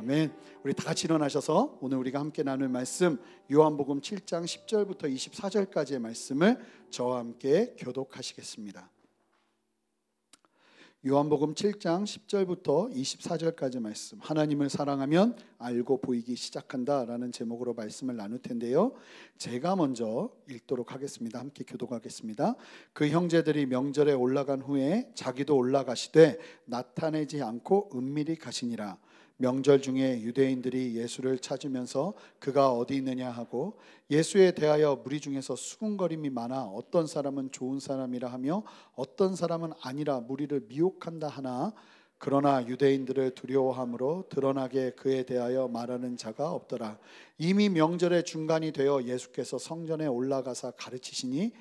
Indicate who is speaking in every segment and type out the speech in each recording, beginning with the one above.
Speaker 1: 아멘. 우리 다 같이 일어나셔서 오늘 우리가 함께 나눌 말씀 요한복음 7장 10절부터 24절까지의 말씀을 저와 함께 교독하시겠습니다. 요한복음 7장 10절부터 24절까지 말씀, 하나님을 사랑하면 알고 보이기 시작한다라는 제목으로 말씀을 나눌 텐데요, 제가 먼저 읽도록 하겠습니다. 함께 교독하겠습니다. 그 형제들이 명절에 올라간 후에 자기도 올라가시되 나타내지 않고 은밀히 가시니라. 명절 중에 유대인들이 예수를 찾으면서 그가 어디 있느냐 하고 예수에 대하여 무리 중에서 수군거림이 많아 어떤 사람은 좋은 사람이라 하며 어떤 사람은 아니라 무리를 미혹한다 하나, 그러나 유대인들을 두려워함으로 드러나게 그에 대하여 말하는 자가 없더라. 이미 명절의 중간이 되어 예수께서 성전에 올라가사 가르치시니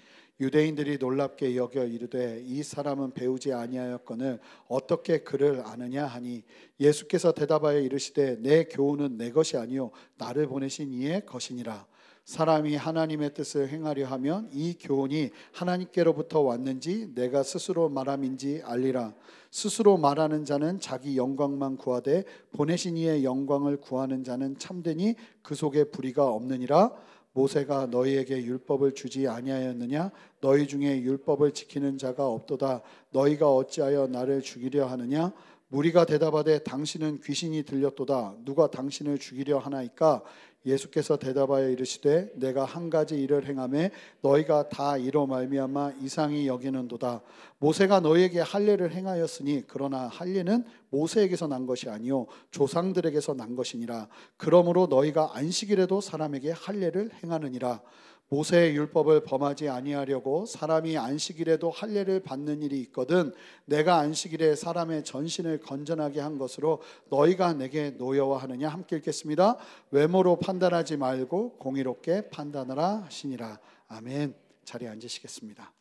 Speaker 1: 유대인들이 놀랍게 여겨 이르되 이 사람은 배우지 아니하였거늘 어떻게 그를 아느냐 하니, 예수께서 대답하여 이르시되 내 교훈은 내 것이 아니요 나를 보내신 이의 것이니라. 사람이 하나님의 뜻을 행하려 하면 이 교훈이 하나님께로부터 왔는지 내가 스스로 말함인지 알리라. 스스로 말하는 자는 자기 영광만 구하되 보내신 이의 영광을 구하는 자는 참되니 그 속에 불의가 없느니라. 모세가 너희에게 율법을 주지 아니하였느냐? 너희 중에 율법을 지키는 자가 없도다. 너희가 어찌하여 나를 죽이려 하느냐? 무리가 대답하되 당신은 귀신이 들렸도다. 누가 당신을 죽이려 하나이까? 예수께서 대답하여 이르시되 내가 한 가지 일을 행하매 너희가 다 이로 말미암아 이상히 여기는도다. 모세가 너희에게 할례를 행하였으니 그러나 할례는 모세에게서 난 것이 아니요 조상들에게서 난 것이니라. 그러므로 너희가 안식일에도 사람에게 할례를 행하느니라. 모세의 율법을 범하지 아니하려고 사람이 안식일에도 할례를 받는 일이 있거든 내가 안식일에 사람의 전신을 건전하게 한 것으로 너희가 내게 노여워하느냐? 함께 읽겠습니다. 외모로 판단하지 말고 공의롭게 판단하라 하시니라. 아멘. 자리에 앉으시겠습니다.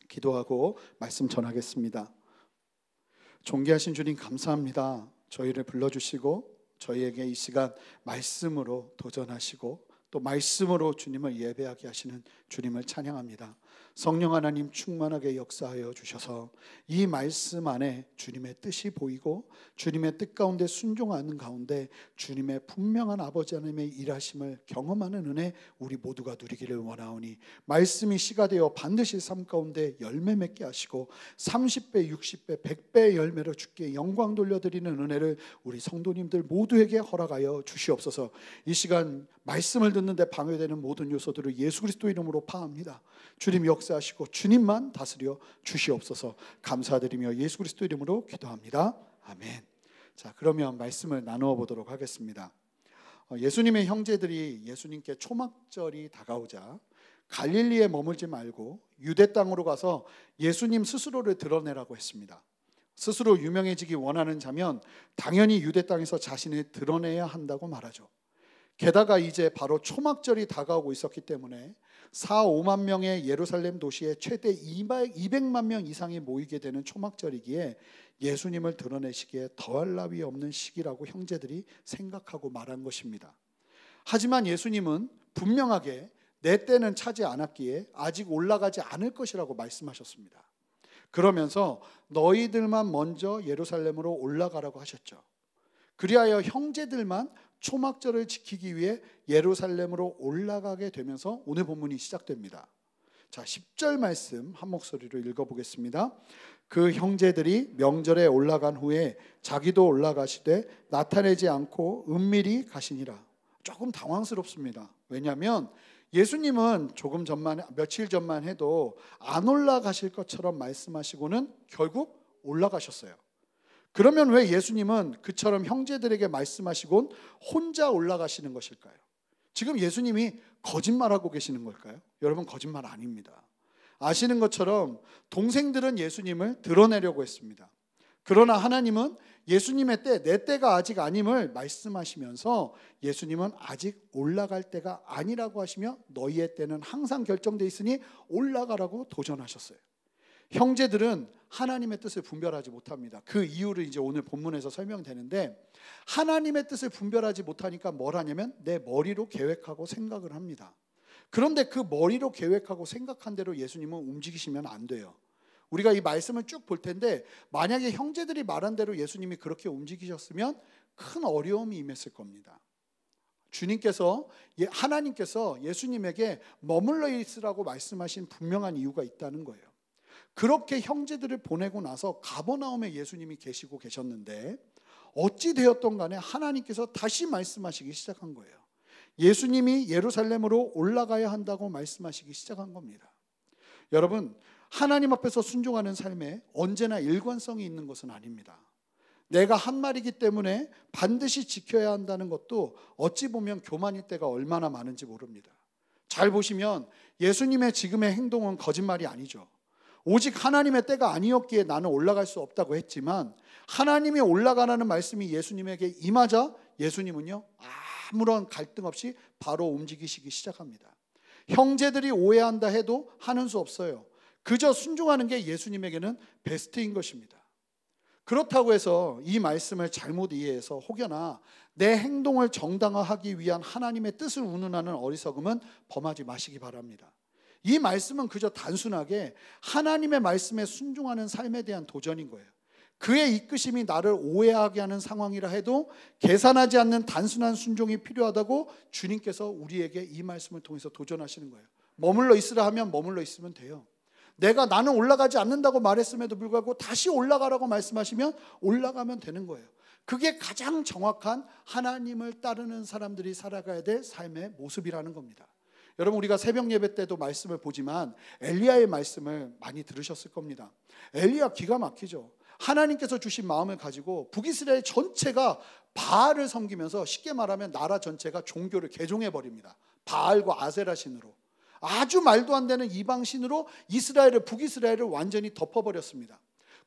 Speaker 1: 기도하고 말씀 전하겠습니다. 존귀하신 주님 감사합니다. 저희를 불러주시고 저희에게 이 시간 말씀으로 도전하시고 또 말씀으로 주님을 예배하게 하시는 주님을 찬양합니다. 성령 하나님 충만하게 역사하여 주셔서 이 말씀 안에 주님의 뜻이 보이고 주님의 뜻 가운데 순종하는 가운데 주님의 분명한 아버지 하나님의 일하심을 경험하는 은혜 우리 모두가 누리기를 원하오니, 말씀이 씨가 되어 반드시 삶 가운데 열매 맺게 하시고 30배, 60배, 100배의 열매로 주께 영광 돌려드리는 은혜를 우리 성도님들 모두에게 허락하여 주시옵소서. 이 시간 말씀을 듣는데 방해되는 모든 요소들을 예수 그리스도 이름으로 파합니다. 주님 역사하시고 주님만 다스려 주시옵소서. 감사드리며 예수 그리스도 이름으로 기도합니다. 아멘. 자, 그러면 말씀을 나누어 보도록 하겠습니다. 예수님의 형제들이 예수님께 초막절이 다가오자 갈릴리에 머물지 말고 유대 땅으로 가서 예수님 스스로를 드러내라고 했습니다. 스스로 유명해지기 원하는 자면 당연히 유대 땅에서 자신을 드러내야 한다고 말하죠. 게다가 이제 바로 초막절이 다가오고 있었기 때문에 4, 5만 명의 예루살렘 도시에 최대 200만 명 이상이 모이게 되는 초막절이기에 예수님을 드러내시기에 더할 나위 없는 시기라고 형제들이 생각하고 말한 것입니다. 하지만 예수님은 분명하게 내 때는 차지 않았기에 아직 올라가지 않을 것이라고 말씀하셨습니다. 그러면서 너희들만 먼저 예루살렘으로 올라가라고 하셨죠. 그리하여 형제들만 초막절을 지키기 위해 예루살렘으로 올라가게 되면서 오늘 본문이 시작됩니다. 자, 10절 말씀 한 목소리로 읽어보겠습니다. 그 형제들이 명절에 올라간 후에 자기도 올라가시되 나타내지 않고 은밀히 가시니라. 조금 당황스럽습니다. 왜냐하면 예수님은 조금 전만, 며칠 전만 해도 안 올라가실 것처럼 말씀하시고는 결국 올라가셨어요. 그러면 왜 예수님은 그처럼 형제들에게 말씀하시곤 혼자 올라가시는 것일까요? 지금 예수님이 거짓말하고 계시는 걸까요? 여러분, 거짓말 아닙니다. 아시는 것처럼 동생들은 예수님을 드러내려고 했습니다. 그러나 하나님은 예수님의 때, 내 때가 아직 아님을 말씀하시면서 예수님은 아직 올라갈 때가 아니라고 하시며 너희의 때는 항상 결정되어 있으니 올라가라고 도전하셨어요. 형제들은 하나님의 뜻을 분별하지 못합니다. 그 이유를 이제 오늘 본문에서 설명되는데, 하나님의 뜻을 분별하지 못하니까 뭘 하냐면 내 머리로 계획하고 생각을 합니다. 그런데 그 머리로 계획하고 생각한 대로 예수님은 움직이시면 안 돼요. 우리가 이 말씀을 쭉 볼 텐데 만약에 형제들이 말한 대로 예수님이 그렇게 움직이셨으면 큰 어려움이 임했을 겁니다. 하나님께서 예수님에게 머물러 있으라고 말씀하신 분명한 이유가 있다는 거예요. 그렇게 형제들을 보내고 나서 가버나움에 예수님이 계시고 계셨는데 어찌 되었던 간에 하나님께서 다시 말씀하시기 시작한 거예요. 예수님이 예루살렘으로 올라가야 한다고 말씀하시기 시작한 겁니다. 여러분, 하나님 앞에서 순종하는 삶에 언제나 일관성이 있는 것은 아닙니다. 내가 한 말이기 때문에 반드시 지켜야 한다는 것도 어찌 보면 교만일 때가 얼마나 많은지 모릅니다. 잘 보시면 예수님의 지금의 행동은 거짓말이 아니죠. 오직 하나님의 때가 아니었기에 나는 올라갈 수 없다고 했지만 하나님이 올라가라는 말씀이 예수님에게 임하자 예수님은요 아무런 갈등 없이 바로 움직이시기 시작합니다. 형제들이 오해한다 해도 하는 수 없어요. 그저 순종하는 게 예수님에게는 베스트인 것입니다. 그렇다고 해서 이 말씀을 잘못 이해해서 혹여나 내 행동을 정당화하기 위한 하나님의 뜻을 운운하는 어리석음은 범하지 마시기 바랍니다. 이 말씀은 그저 단순하게 하나님의 말씀에 순종하는 삶에 대한 도전인 거예요. 그의 이끄심이 나를 오해하게 하는 상황이라 해도 계산하지 않는 단순한 순종이 필요하다고 주님께서 우리에게 이 말씀을 통해서 도전하시는 거예요. 머물러 있으라 하면 머물러 있으면 돼요. 나는 올라가지 않는다고 말했음에도 불구하고 다시 올라가라고 말씀하시면 올라가면 되는 거예요. 그게 가장 정확한 하나님을 따르는 사람들이 살아가야 될 삶의 모습이라는 겁니다. 여러분, 우리가 새벽 예배 때도 말씀을 보지만 엘리야의 말씀을 많이 들으셨을 겁니다. 엘리야 기가 막히죠. 하나님께서 주신 마음을 가지고 북이스라엘 전체가 바알을 섬기면서 쉽게 말하면 나라 전체가 종교를 개종해버립니다. 바알과 아세라 신으로. 아주 말도 안 되는 이방 신으로 북이스라엘을 완전히 덮어버렸습니다.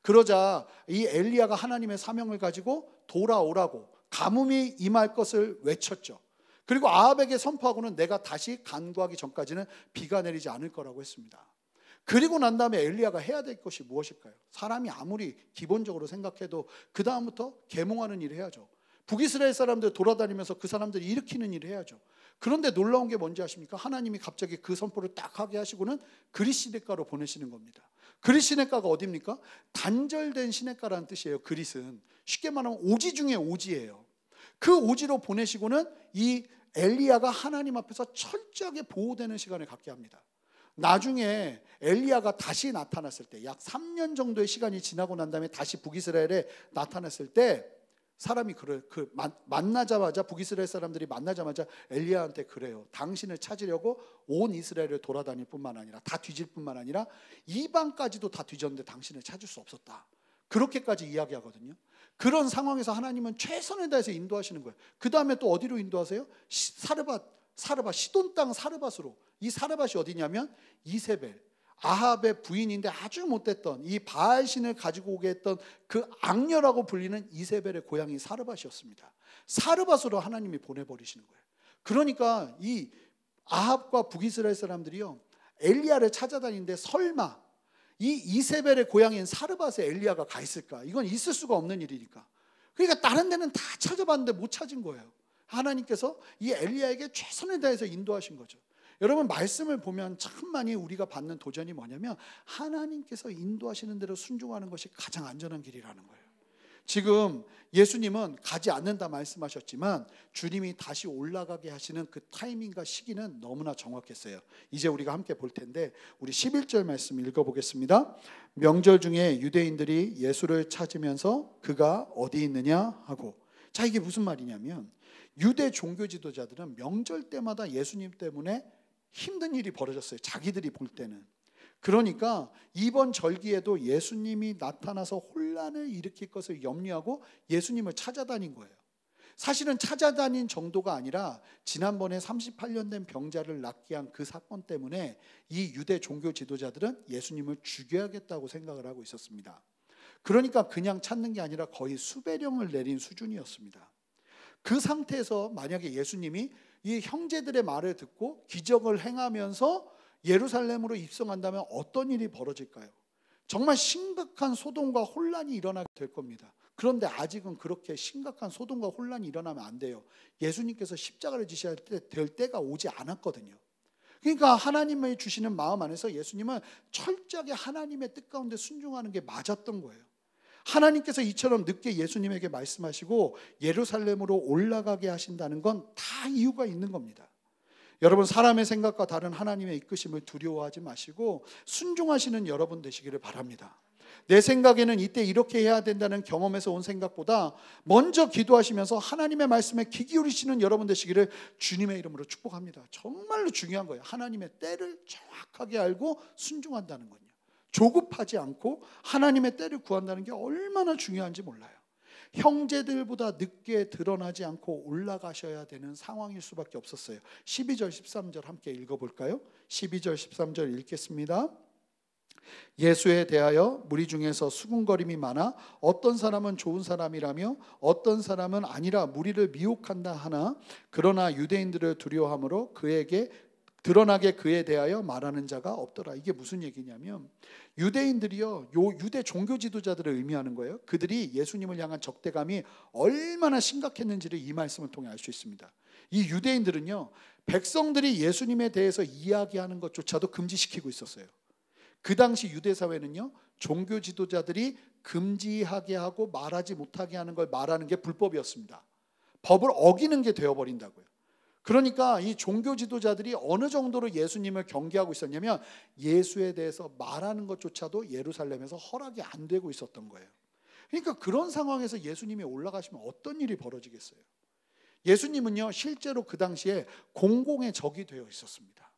Speaker 1: 그러자 이 엘리야가 하나님의 사명을 가지고 돌아오라고 가뭄이 임할 것을 외쳤죠. 그리고 아합에게 선포하고는 내가 다시 간구하기 전까지는 비가 내리지 않을 거라고 했습니다. 그리고 난 다음에 엘리야가 해야 될 것이 무엇일까요? 사람이 아무리 기본적으로 생각해도 그 다음부터 계몽하는 일을 해야죠. 북이스라엘 사람들 돌아다니면서 그 사람들이 일으키는 일을 해야죠. 그런데 놀라운 게 뭔지 아십니까? 하나님이 갑자기 그 선포를 딱 하게 하시고는 그릿 시냇가로 보내시는 겁니다. 그릿 시냇가가 어디입니까? 단절된 시냇가라는 뜻이에요. 그릿은 쉽게 말하면 오지 중에 오지예요. 그 오지로 보내시고는 이 엘리야가 하나님 앞에서 철저하게 보호되는 시간을 갖게 합니다. 나중에 엘리야가 다시 나타났을 때 약 3년 정도의 시간이 지나고 난 다음에 다시 북이스라엘에 나타났을 때 사람이 만나자마자 북이스라엘 사람들이 만나자마자 엘리야한테 그래요. 당신을 찾으려고 온 이스라엘을 돌아다닐 뿐만 아니라 다 뒤질 뿐만 아니라 이방까지도 다 뒤졌는데 당신을 찾을 수 없었다. 그렇게까지 이야기하거든요. 그런 상황에서 하나님은 최선을 다해서 인도하시는 거예요. 그 다음에 또 어디로 인도하세요? 사르밧 시돈 땅 사르밧으로. 이 사르밧이 어디냐면 이세벨, 아합의 부인인데 아주 못됐던 이 바알신을 가지고 오게 했던 그 악녀라고 불리는 이세벨의 고향이 사르밧이었습니다. 사르밧으로 하나님이 보내버리시는 거예요. 그러니까 이 아합과 북이스라엘 사람들이요 엘리야를 찾아다니는데 설마 이 이세벨의 고향인 사르밧에 엘리야가 가 있을까? 이건 있을 수가 없는 일이니까. 그러니까 다른 데는 다 찾아봤는데 못 찾은 거예요. 하나님께서 이 엘리야에게 최선을 다해서 인도하신 거죠. 여러분, 말씀을 보면 참 많이 우리가 받는 도전이 뭐냐면 하나님께서 인도하시는 대로 순종하는 것이 가장 안전한 길이라는 거예요. 지금 예수님은 가지 않는다 말씀하셨지만 주님이 다시 올라가게 하시는 그 타이밍과 시기는 너무나 정확했어요. 이제 우리가 함께 볼 텐데 우리 11절 말씀 읽어보겠습니다. 명절 중에 유대인들이 예수를 찾으면서 그가 어디 있느냐 하고. 자, 이게 무슨 말이냐면 유대 종교 지도자들은 명절 때마다 예수님 때문에 힘든 일이 벌어졌어요. 자기들이 볼 때는. 그러니까 이번 절기에도 예수님이 나타나서 혼란을 일으킬 것을 염려하고 예수님을 찾아다닌 거예요. 사실은 찾아다닌 정도가 아니라 지난번에 38년 된 병자를 낫게 한 그 사건 때문에 이 유대 종교 지도자들은 예수님을 죽여야겠다고 생각을 하고 있었습니다. 그러니까 그냥 찾는 게 아니라 거의 수배령을 내린 수준이었습니다. 그 상태에서 만약에 예수님이 이 형제들의 말을 듣고 기적을 행하면서 예루살렘으로 입성한다면 어떤 일이 벌어질까요? 정말 심각한 소동과 혼란이 일어나게 될 겁니다. 그런데 아직은 그렇게 심각한 소동과 혼란이 일어나면 안 돼요. 예수님께서 십자가를 지셔야 될 때가 오지 않았거든요. 그러니까 하나님의 주시는 마음 안에서 예수님은 철저하게 하나님의 뜻 가운데 순종하는 게 맞았던 거예요. 하나님께서 이처럼 늦게 예수님에게 말씀하시고 예루살렘으로 올라가게 하신다는 건 다 이유가 있는 겁니다. 여러분, 사람의 생각과 다른 하나님의 이끄심을 두려워하지 마시고 순종하시는 여러분 되시기를 바랍니다. 내 생각에는 이때 이렇게 해야 된다는 경험에서 온 생각보다 먼저 기도하시면서 하나님의 말씀에 귀 기울이시는 여러분 되시기를 주님의 이름으로 축복합니다. 정말로 중요한 거예요. 하나님의 때를 정확하게 알고 순종한다는 건요. 조급하지 않고 하나님의 때를 구한다는 게 얼마나 중요한지 몰라요. 형제들보다 늦게 드러나지 않고 올라가셔야 되는 상황일 수밖에 없었어요. 12절 13절 함께 읽어볼까요? 12절 13절 읽겠습니다. 예수에 대하여 무리 중에서 수군거림이 많아 어떤 사람은 좋은 사람이라며 어떤 사람은 아니라 무리를 미혹한다 하나 그러나 유대인들을 두려워함으로 그에게 드러나게 그에 대하여 말하는 자가 없더라. 이게 무슨 얘기냐면 유대인들이요, 유대 종교 지도자들을 의미하는 거예요. 그들이 예수님을 향한 적대감이 얼마나 심각했는지를 이 말씀을 통해 알 수 있습니다. 이 유대인들은요, 백성들이 예수님에 대해서 이야기하는 것조차도 금지시키고 있었어요. 그 당시 유대 사회는요, 종교 지도자들이 금지하게 하고 말하지 못하게 하는 걸 말하는 게 불법이었습니다. 법을 어기는 게 되어버린다고요. 그러니까 이 종교 지도자들이 어느 정도로 예수님을 경계하고 있었냐면 예수에 대해서 말하는 것조차도 예루살렘에서 허락이 안 되고 있었던 거예요. 그러니까 그런 상황에서 예수님이 올라가시면 어떤 일이 벌어지겠어요? 예수님은요, 실제로 그 당시에 공공의 적이 되어 있었습니다.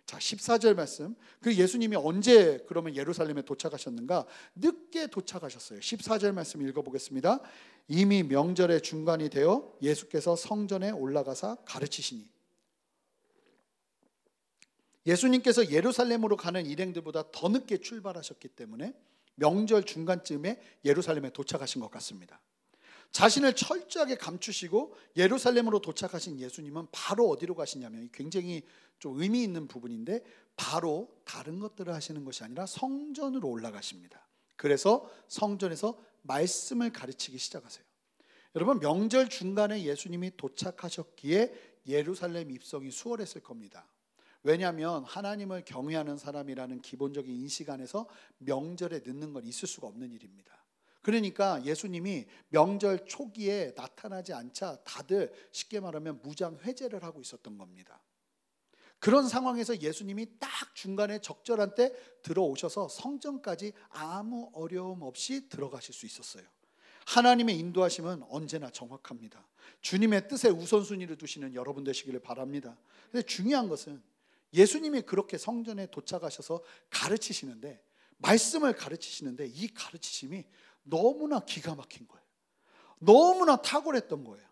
Speaker 1: 자, 14절 말씀. 그 예수님이 언제 그러면 예루살렘에 도착하셨는가? 늦게 도착하셨어요. 14절 말씀 읽어보겠습니다. 이미 명절의 중간이 되어 예수께서 성전에 올라가사 가르치시니. 예수님께서 예루살렘으로 가는 일행들보다 더 늦게 출발하셨기 때문에 명절 중간쯤에 예루살렘에 도착하신 것 같습니다. 자신을 철저하게 감추시고 예루살렘으로 도착하신 예수님은 바로 어디로 가시냐면, 굉장히 좀 의미 있는 부분인데, 바로 다른 것들을 하시는 것이 아니라 성전으로 올라가십니다. 그래서 성전에서 말씀을 가르치기 시작하세요. 여러분, 명절 중간에 예수님이 도착하셨기에 예루살렘 입성이 수월했을 겁니다. 왜냐하면 하나님을 경외하는 사람이라는 기본적인 인식 안에서 명절에 늦는 건 있을 수가 없는 일입니다. 그러니까 예수님이 명절 초기에 나타나지 않자 다들 쉽게 말하면 무장 회제를 하고 있었던 겁니다. 그런 상황에서 예수님이 딱 중간에 적절한 때 들어오셔서 성전까지 아무 어려움 없이 들어가실 수 있었어요. 하나님의 인도하심은 언제나 정확합니다. 주님의 뜻에 우선순위를 두시는 여러분 되시기를 바랍니다. 근데 중요한 것은 예수님이 그렇게 성전에 도착하셔서 가르치시는데, 말씀을 가르치시는데 이 가르치심이 너무나 기가 막힌 거예요. 너무나 탁월했던 거예요.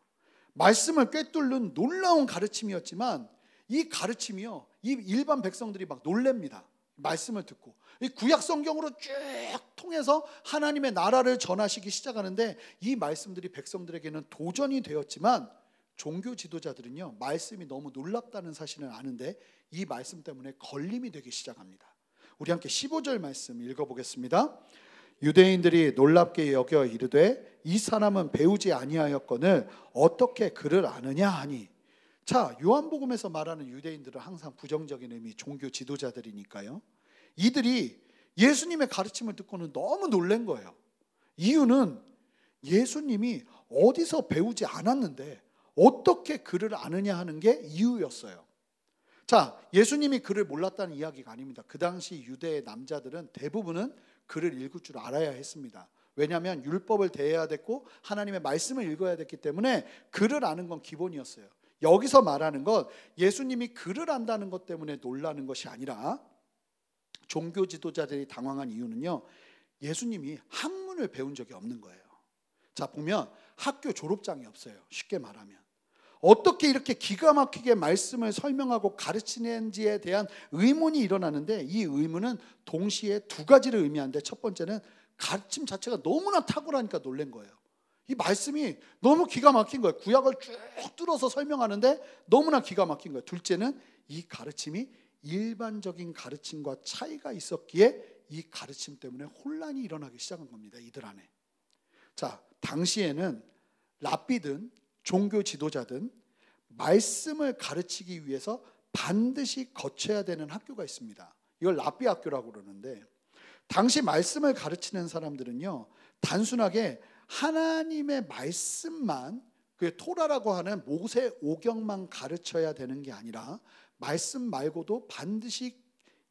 Speaker 1: 말씀을 꿰뚫는 놀라운 가르침이었지만 이 가르침이요, 이 일반 백성들이 막 놀랍니다. 말씀을 듣고 이 구약 성경으로 쭉 통해서 하나님의 나라를 전하시기 시작하는데, 이 말씀들이 백성들에게는 도전이 되었지만 종교 지도자들은요, 말씀이 너무 놀랍다는 사실을 아는데 이 말씀 때문에 걸림이 되기 시작합니다. 우리 함께 15절 말씀 읽어보겠습니다. 유대인들이 놀랍게 여겨 이르되 이 사람은 배우지 아니하였거늘 어떻게 그를 아느냐 하니. 자, 요한복음에서 말하는 유대인들은 항상 부정적인 의미, 종교 지도자들이니까요. 이들이 예수님의 가르침을 듣고는 너무 놀란 거예요. 이유는 예수님이 어디서 배우지 않았는데 어떻게 그를 아느냐 하는 게 이유였어요. 자, 예수님이 그를 몰랐다는 이야기가 아닙니다. 그 당시 유대의 남자들은 대부분은 그를 읽을 줄 알아야 했습니다. 왜냐하면 율법을 대해야 됐고 하나님의 말씀을 읽어야 됐기 때문에 그를 아는 건 기본이었어요. 여기서 말하는 건 예수님이 그를 안다는 것 때문에 놀라는 것이 아니라, 종교 지도자들이 당황한 이유는요, 예수님이 학문을 배운 적이 없는 거예요. 자, 보면 학교 졸업장이 없어요. 쉽게 말하면 어떻게 이렇게 기가 막히게 말씀을 설명하고 가르치는지에 대한 의문이 일어나는데, 이 의문은 동시에 두 가지를 의미하는데, 첫 번째는 가르침 자체가 너무나 탁월하니까 놀란 거예요. 이 말씀이 너무 기가 막힌 거예요. 구약을 쭉 뚫어서 설명하는데 너무나 기가 막힌 거예요. 둘째는 이 가르침이 일반적인 가르침과 차이가 있었기에 이 가르침 때문에 혼란이 일어나기 시작한 겁니다. 이들 안에. 자, 당시에는 랍비든 종교 지도자든 말씀을 가르치기 위해서 반드시 거쳐야 되는 학교가 있습니다. 이걸 랍비 학교라고 그러는데, 당시 말씀을 가르치는 사람들은요, 단순하게 하나님의 말씀만, 그 토라라고 하는 모세 오경만 가르쳐야 되는 게 아니라 말씀 말고도 반드시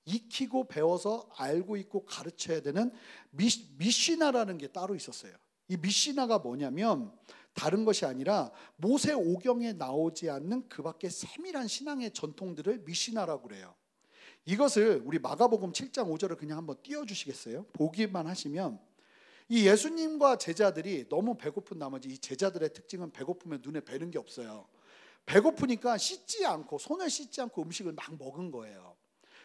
Speaker 1: 익히고 배워서 알고 있고 가르쳐야 되는 미시나라는 게 따로 있었어요. 이 미시나가 뭐냐면 다른 것이 아니라 모세 오경에 나오지 않는 그 밖에 세밀한 신앙의 전통들을 미시나라고 그래요. 이것을 우리 마가복음 7장 5절을 그냥 한번 띄워주시겠어요? 보기만 하시면 이 예수님과 제자들이 너무 배고픈 나머지, 이 제자들의 특징은 배고프면 눈에 뵈는 게 없어요. 배고프니까 씻지 않고, 손을 씻지 않고 음식을 막 먹은 거예요.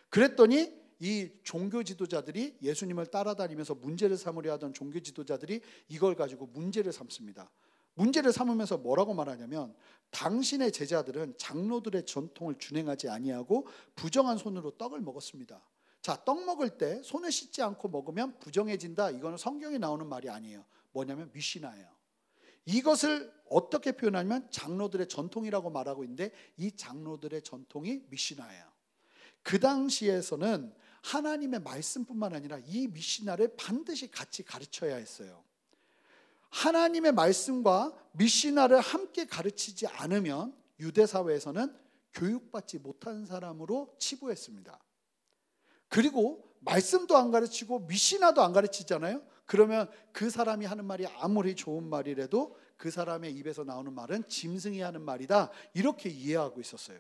Speaker 1: 그랬더니 이 종교 지도자들이, 예수님을 따라다니면서 문제를 삼으려 하던 종교 지도자들이 이걸 가지고 문제를 삼습니다. 문제를 삼으면서 뭐라고 말하냐면, 당신의 제자들은 장로들의 전통을 준행하지 아니하고 부정한 손으로 떡을 먹었습니다. 자, 떡 먹을 때 손을 씻지 않고 먹으면 부정해진다. 이거는 성경에 나오는 말이 아니에요. 뭐냐면 미시나예요. 이것을 어떻게 표현하냐면 장로들의 전통이라고 말하고 있는데, 이 장로들의 전통이 미시나예요. 그 당시에서는 하나님의 말씀뿐만 아니라 이 미시나를 반드시 같이 가르쳐야 했어요. 하나님의 말씀과 미시나를 함께 가르치지 않으면 유대 사회에서는 교육받지 못한 사람으로 치부했습니다. 그리고 말씀도 안 가르치고 미시나도 안 가르치잖아요. 그러면 그 사람이 하는 말이 아무리 좋은 말이라도 그 사람의 입에서 나오는 말은 짐승이 하는 말이다, 이렇게 이해하고 있었어요.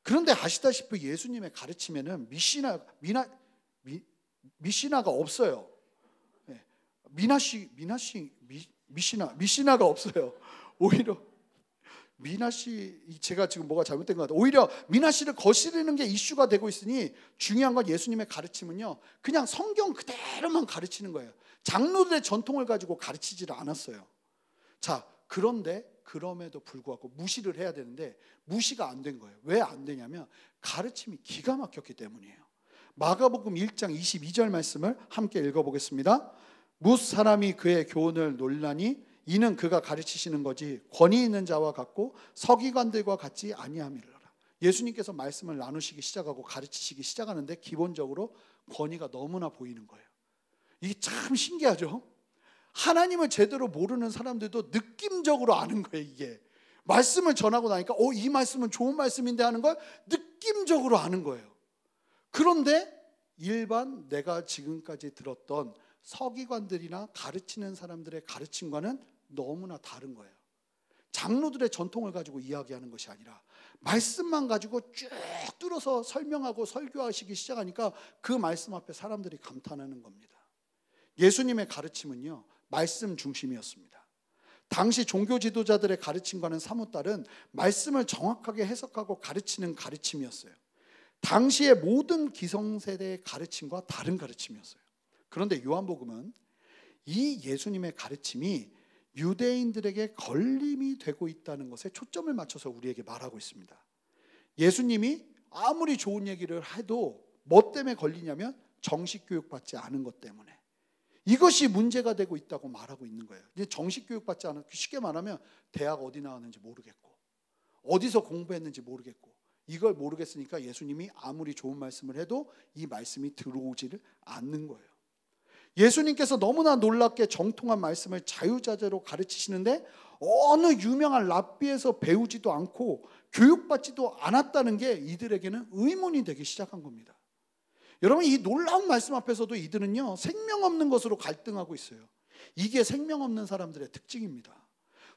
Speaker 1: 그런데 아시다시피 예수님의 가르침에는 미시나가 없어요. 미시나가 없어요. 오히려 제가 지금 뭐가 잘못된 것 같아요. 오히려 미나씨를 거스르는 게 이슈가 되고 있으니, 중요한 건 예수님의 가르침은요, 그냥 성경 그대로만 가르치는 거예요. 장로들의 전통을 가지고 가르치지를 않았어요. 자, 그런데 그럼에도 불구하고 무시를 해야 되는데 무시가 안 된 거예요. 왜 안 되냐면 가르침이 기가 막혔기 때문이에요. 마가복음 1장 22절 말씀을 함께 읽어보겠습니다. 뭇 사람이 그의 교훈을 놀라니 이는 그가 가르치시는 거지 권위 있는 자와 같고 서기관들과 같지 아니함이라. 예수님께서 말씀을 나누시기 시작하고 가르치시기 시작하는데 기본적으로 권위가 너무나 보이는 거예요. 이게 참 신기하죠? 하나님을 제대로 모르는 사람들도 느낌적으로 아는 거예요. 이게 말씀을 전하고 나니까 이 말씀은 좋은 말씀인데 하는 걸 느낌적으로 아는 거예요. 그런데 일반 내가 지금까지 들었던 서기관들이나 가르치는 사람들의 가르침과는 너무나 다른 거예요. 장로들의 전통을 가지고 이야기하는 것이 아니라 말씀만 가지고 쭉 뚫어서 설명하고 설교하시기 시작하니까 그 말씀 앞에 사람들이 감탄하는 겁니다. 예수님의 가르침은요, 말씀 중심이었습니다. 당시 종교 지도자들의 가르침과는 사뭇 다른 말씀을 정확하게 해석하고 가르치는 가르침이었어요. 당시의 모든 기성세대의 가르침과 다른 가르침이었어요. 그런데 요한복음은 이 예수님의 가르침이 유대인들에게 걸림이 되고 있다는 것에 초점을 맞춰서 우리에게 말하고 있습니다. 예수님이 아무리 좋은 얘기를 해도 뭐 때문에 걸리냐면 정식 교육받지 않은 것 때문에, 이것이 문제가 되고 있다고 말하고 있는 거예요. 이제 정식 교육받지 않은, 쉽게 말하면 대학 어디 나왔는지 모르겠고 어디서 공부했는지 모르겠고, 이걸 모르겠으니까 예수님이 아무리 좋은 말씀을 해도 이 말씀이 들어오지를 않는 거예요. 예수님께서 너무나 놀랍게 정통한 말씀을 자유자재로 가르치시는데 어느 유명한 랍비에서 배우지도 않고 교육받지도 않았다는 게 이들에게는 의문이 되기 시작한 겁니다. 여러분, 이 놀라운 말씀 앞에서도 이들은요, 생명 없는 것으로 갈등하고 있어요. 이게 생명 없는 사람들의 특징입니다.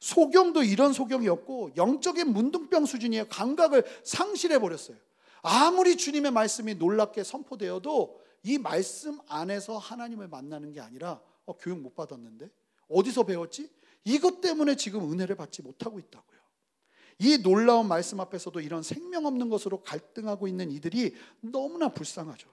Speaker 1: 소경도 이런 소경이었고 영적인 문둥병 수준이에요. 감각을 상실해 버렸어요. 아무리 주님의 말씀이 놀랍게 선포되어도 이 말씀 안에서 하나님을 만나는 게 아니라 교육 못 받았는데 어디서 배웠지? 이것 때문에 지금 은혜를 받지 못하고 있다고요. 이 놀라운 말씀 앞에서도 이런 생명 없는 것으로 갈등하고 있는 이들이 너무나 불쌍하죠.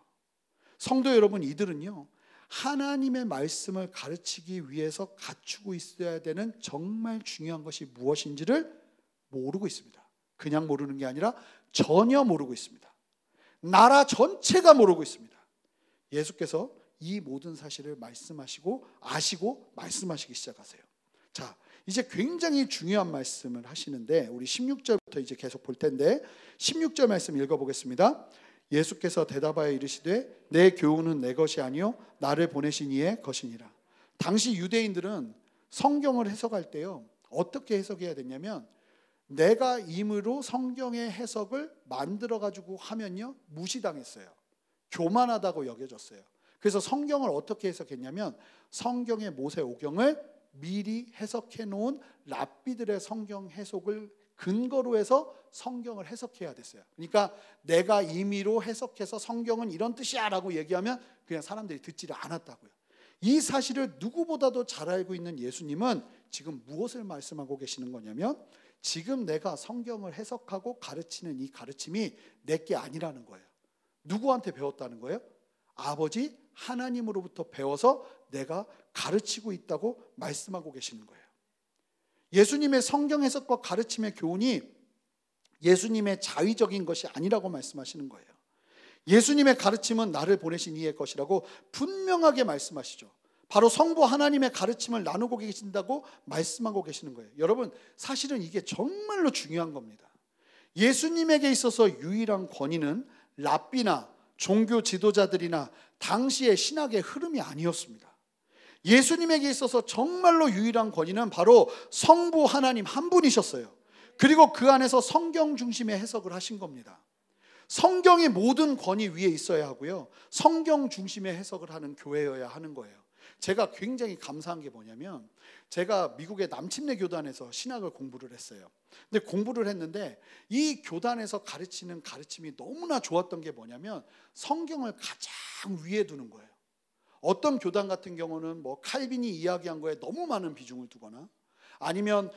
Speaker 1: 성도 여러분, 이들은요, 하나님의 말씀을 가르치기 위해서 갖추고 있어야 되는 정말 중요한 것이 무엇인지를 모르고 있습니다. 그냥 모르는 게 아니라 전혀 모르고 있습니다. 나라 전체가 모르고 있습니다. 예수께서 이 모든 사실을 말씀하시고 아시고 말씀하시기 시작하세요. 자, 이제 굉장히 중요한 말씀을 하시는데 우리 16절부터 이제 계속 볼 텐데 16절 말씀 읽어보겠습니다. 예수께서 대답하여 이르시되 내 교훈은 내 것이 아니요 나를 보내신 이의 것이니라. 당시 유대인들은 성경을 해석할 때요, 어떻게 해석해야 됐냐면, 내가 임의로 성경의 해석을 만들어 가지고 하면요, 무시당했어요. 교만하다고 여겨졌어요. 그래서 성경을 어떻게 해석했냐면, 성경의 모세오경을 미리 해석해 놓은 랍비들의 성경 해석을 근거로 해서 성경을 해석해야 됐어요. 그러니까 내가 임의로 해석해서 성경은 이런 뜻이야 라고 얘기하면 그냥 사람들이 듣지를 않았다고요. 이 사실을 누구보다도 잘 알고 있는 예수님은 지금 무엇을 말씀하고 계시는 거냐면, 지금 내가 성경을 해석하고 가르치는 이 가르침이 내게 아니라는 거예요. 누구한테 배웠다는 거예요? 아버지 하나님으로부터 배워서 내가 가르치고 있다고 말씀하고 계시는 거예요. 예수님의 성경 해석과 가르침의 교훈이 예수님의 자의적인 것이 아니라고 말씀하시는 거예요. 예수님의 가르침은 나를 보내신 이의 것이라고 분명하게 말씀하시죠. 바로 성부 하나님의 가르침을 나누고 계신다고 말씀하고 계시는 거예요. 여러분, 사실은 이게 정말로 중요한 겁니다. 예수님에게 있어서 유일한 권위는 랍비나 종교 지도자들이나 당시의 신학의 흐름이 아니었습니다. 예수님에게 있어서 정말로 유일한 권위는 바로 성부 하나님 한 분이셨어요. 그리고 그 안에서 성경 중심의 해석을 하신 겁니다. 성경이 모든 권위 위에 있어야 하고요, 성경 중심의 해석을 하는 교회여야 하는 거예요. 제가 굉장히 감사한 게 뭐냐면, 제가 미국의 남침내 교단에서 신학을 공부를 했어요. 근데 공부를 했는데 이 교단에서 가르치는 가르침이 너무나 좋았던 게 뭐냐면, 성경을 가장 위에 두는 거예요. 어떤 교단 같은 경우는 뭐 칼빈이 이야기한 거에 너무 많은 비중을 두거나, 아니면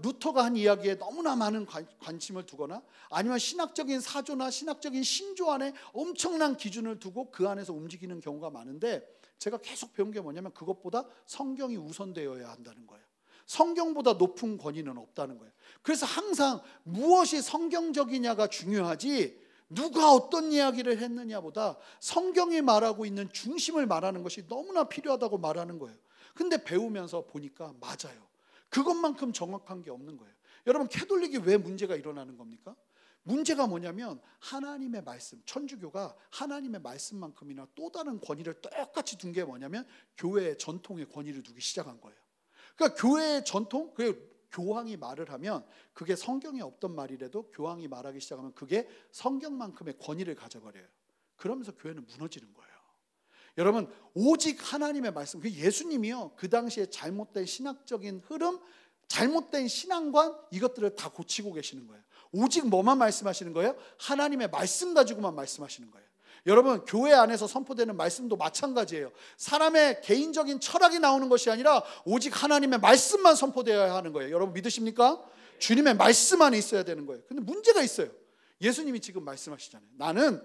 Speaker 1: 루터가 한 이야기에 너무나 많은 관심을 두거나, 아니면 신학적인 사조나 신학적인 신조 안에 엄청난 기준을 두고 그 안에서 움직이는 경우가 많은데, 제가 계속 배운 게 뭐냐면 그것보다 성경이 우선되어야 한다는 거예요. 성경보다 높은 권위는 없다는 거예요. 그래서 항상 무엇이 성경적이냐가 중요하지, 누가 어떤 이야기를 했느냐보다 성경이 말하고 있는 중심을 말하는 것이 너무나 필요하다고 말하는 거예요. 근데 배우면서 보니까 맞아요. 그것만큼 정확한 게 없는 거예요. 여러분, 캐톨릭이 왜 문제가 일어나는 겁니까? 문제가 뭐냐면 하나님의 말씀, 천주교가 하나님의 말씀만큼이나 또 다른 권위를 똑같이 둔 게 뭐냐면 교회의 전통의 권위를 두기 시작한 거예요. 그러니까 교회의 전통, 교황이 말을 하면 그게 성경에 없던 말이라도 교황이 말하기 시작하면 그게 성경만큼의 권위를 가져버려요. 그러면서 교회는 무너지는 거예요. 여러분, 오직 하나님의 말씀, 예수님이요, 그 당시에 잘못된 신학적인 흐름, 잘못된 신앙관, 이것들을 다 고치고 계시는 거예요. 오직 뭐만 말씀하시는 거예요? 하나님의 말씀 가지고만 말씀하시는 거예요. 여러분, 교회 안에서 선포되는 말씀도 마찬가지예요. 사람의 개인적인 철학이 나오는 것이 아니라 오직 하나님의 말씀만 선포되어야 하는 거예요. 여러분 믿으십니까? 주님의 말씀 안에 있어야 되는 거예요. 근데 문제가 있어요. 예수님이 지금 말씀하시잖아요. 나는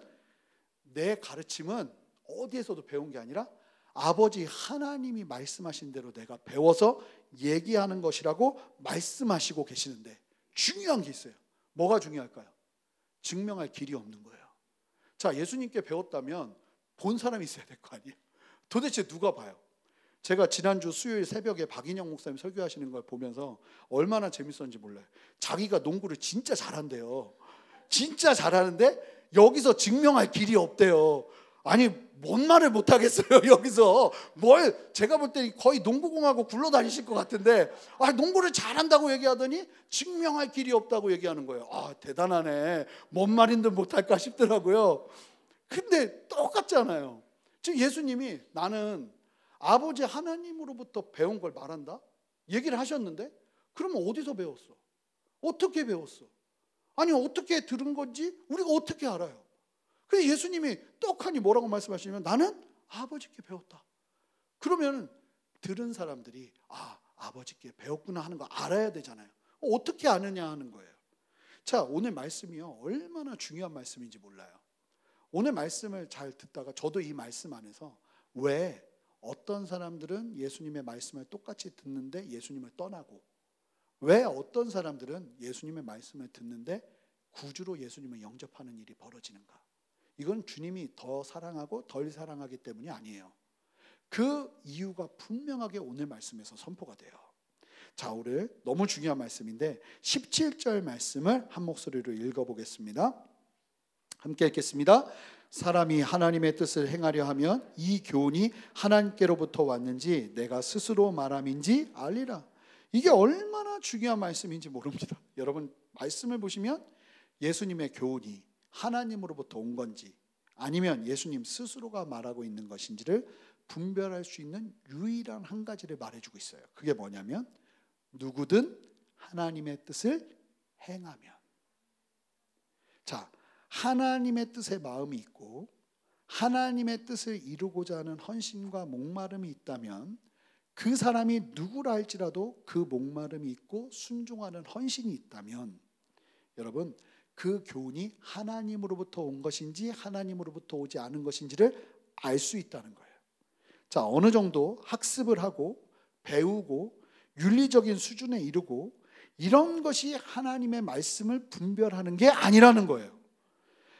Speaker 1: 내 가르침은 어디에서도 배운 게 아니라 아버지 하나님이 말씀하신 대로 내가 배워서 얘기하는 것이라고 말씀하시고 계시는데, 중요한 게 있어요. 뭐가 중요할까요? 증명할 길이 없는 거예요. 자, 예수님께 배웠다면 본 사람이 있어야 될 거 아니에요. 도대체 누가 봐요? 제가 지난주 수요일 새벽에 박인영 목사님 설교하시는 걸 보면서 얼마나 재밌었는지 몰라요. 자기가 농구를 진짜 잘한대요. 진짜 잘하는데 여기서 증명할 길이 없대요. 아니, 뭔 말을 못하겠어요. 여기서 제가 볼 때 거의 농구공하고 굴러다니실 것 같은데, 농구를 잘한다고 얘기하더니 증명할 길이 없다고 얘기하는 거예요. 대단하네. 뭔 말인들 못할까 싶더라고요. 근데 똑같잖아요. 지금 예수님이 나는 아버지 하나님으로부터 배운 걸 말한다 얘기를 하셨는데, 그러면 어디서 배웠어? 어떻게 배웠어? 아니, 어떻게 들은 건지 우리가 어떻게 알아요? 그래서 예수님이 떡하니 뭐라고 말씀하시냐면 나는 아버지께 배웠다. 그러면 들은 사람들이 아버지께 배웠구나 하는 거 알아야 되잖아요. 어떻게 아느냐 하는 거예요. 자, 오늘 말씀이요, 얼마나 중요한 말씀인지 몰라요. 오늘 말씀을 잘 듣다가 저도 이 말씀 안에서 왜 어떤 사람들은 예수님의 말씀을 똑같이 듣는데 예수님을 떠나고, 왜 어떤 사람들은 예수님의 말씀을 듣는데 구주로 예수님을 영접하는 일이 벌어지는가? 이건 주님이 더 사랑하고 덜 사랑하기 때문이 아니에요. 그 이유가 분명하게 오늘 말씀에서 선포가 돼요. 자, 오늘 너무 중요한 말씀인데 17절 말씀을 한 목소리로 읽어보겠습니다. 함께 읽겠습니다. 사람이 하나님의 뜻을 행하려 하면 이 교훈이 하나님께로부터 왔는지 내가 스스로 말함인지 알리라. 이게 얼마나 중요한 말씀인지 모릅니다. 여러분, 말씀을 보시면 예수님의 교훈이 하나님으로부터 온 건지 아니면 예수님 스스로가 말하고 있는 것인지를 분별할 수 있는 유일한 한 가지를 말해주고 있어요. 그게 뭐냐면 누구든 하나님의 뜻을 행하면. 자, 하나님의 뜻에 마음이 있고 하나님의 뜻을 이루고자 하는 헌신과 목마름이 있다면 그 사람이 누구라 할지라도 그 목마름이 있고 순종하는 헌신이 있다면 여러분, 그 교훈이 하나님으로부터 온 것인지 하나님으로부터 오지 않은 것인지를 알 수 있다는 거예요. 자, 어느 정도 학습을 하고 배우고 윤리적인 수준에 이르고 이런 것이 하나님의 말씀을 분별하는 게 아니라는 거예요.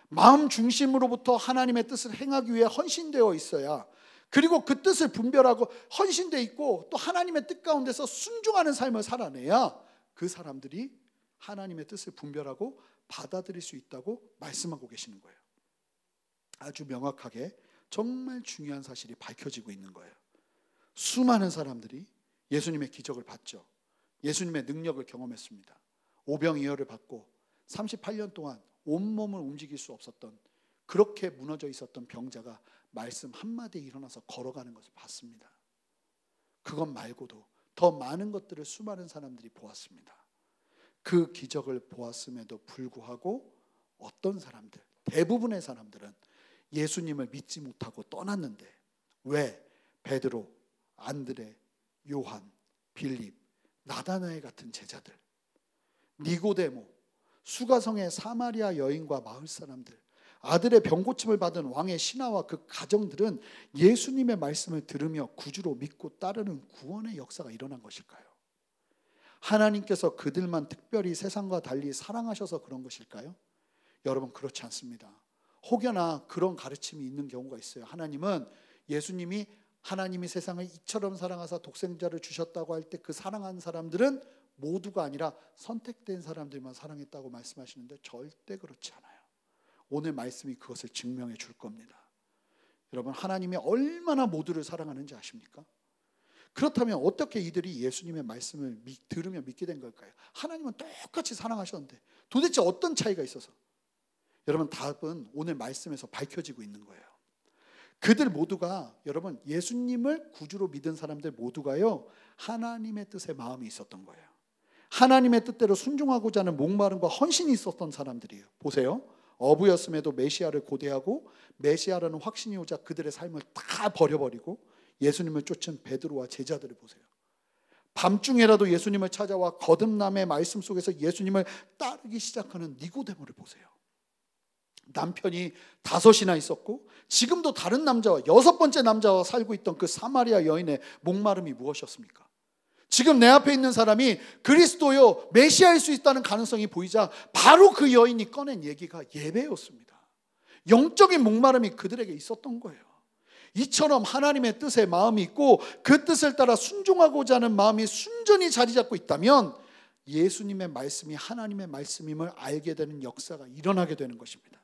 Speaker 1: 마음 중심으로부터 하나님의 뜻을 행하기 위해 헌신되어 있어야, 그리고 그 뜻을 분별하고 헌신되어 있고 또 하나님의 뜻 가운데서 순종하는 삶을 살아내야 그 사람들이 하나님의 뜻을 분별하고 받아들일 수 있다고 말씀하고 계시는 거예요. 아주 명확하게 정말 중요한 사실이 밝혀지고 있는 거예요. 수많은 사람들이 예수님의 기적을 봤죠. 예수님의 능력을 경험했습니다. 오병이어를 받고 38년 동안 온몸을 움직일 수 없었던, 그렇게 무너져 있었던 병자가 말씀 한마디에 일어나서 걸어가는 것을 봤습니다. 그것 말고도 더 많은 것들을 수많은 사람들이 보았습니다. 그 기적을 보았음에도 불구하고 어떤 사람들, 대부분의 사람들은 예수님을 믿지 못하고 떠났는데, 왜? 베드로, 안드레, 요한, 빌립, 나다나엘 같은 제자들, 니고데모, 수가성의 사마리아 여인과 마을 사람들, 아들의 병고침을 받은 왕의 신하와 그 가정들은 예수님의 말씀을 들으며 구주로 믿고 따르는 구원의 역사가 일어난 것일까요? 하나님께서 그들만 특별히 세상과 달리 사랑하셔서 그런 것일까요? 여러분, 그렇지 않습니다. 혹여나 그런 가르침이 있는 경우가 있어요. 예수님이 하나님이 세상을 이처럼 사랑하사 독생자를 주셨다고 할 때 그 사랑한 사람들은 모두가 아니라 선택된 사람들만 사랑했다고 말씀하시는데 절대 그렇지 않아요. 오늘 말씀이 그것을 증명해 줄 겁니다. 여러분, 하나님이 얼마나 모두를 사랑하는지 아십니까? 그렇다면 어떻게 이들이 예수님의 말씀을 들으며 믿게 된 걸까요? 하나님은 똑같이 사랑하셨는데 도대체 어떤 차이가 있어서? 여러분, 답은 오늘 말씀에서 밝혀지고 있는 거예요. 그들 모두가, 여러분, 예수님을 구주로 믿은 사람들 모두가요, 하나님의 뜻에 마음이 있었던 거예요. 하나님의 뜻대로 순종하고자 하는 목마름과 헌신이 있었던 사람들이에요. 보세요. 어부였음에도 메시아를 고대하고 메시아라는 확신이 오자 그들의 삶을 다 버려버리고 예수님을 쫓은 베드로와 제자들을 보세요. 밤중에라도 예수님을 찾아와 거듭남의 말씀 속에서 예수님을 따르기 시작하는 니고데모를 보세요. 남편이 5이나 있었고 지금도 다른 남자와 6번째 남자와 살고 있던 그 사마리아 여인의 목마름이 무엇이었습니까? 지금 내 앞에 있는 사람이 그리스도요, 메시아일 수 있다는 가능성이 보이자 바로 그 여인이 꺼낸 얘기가 예배였습니다. 영적인 목마름이 그들에게 있었던 거예요. 이처럼 하나님의 뜻에 마음이 있고 그 뜻을 따라 순종하고자 하는 마음이 순전히 자리 잡고 있다면 예수님의 말씀이 하나님의 말씀임을 알게 되는 역사가 일어나게 되는 것입니다.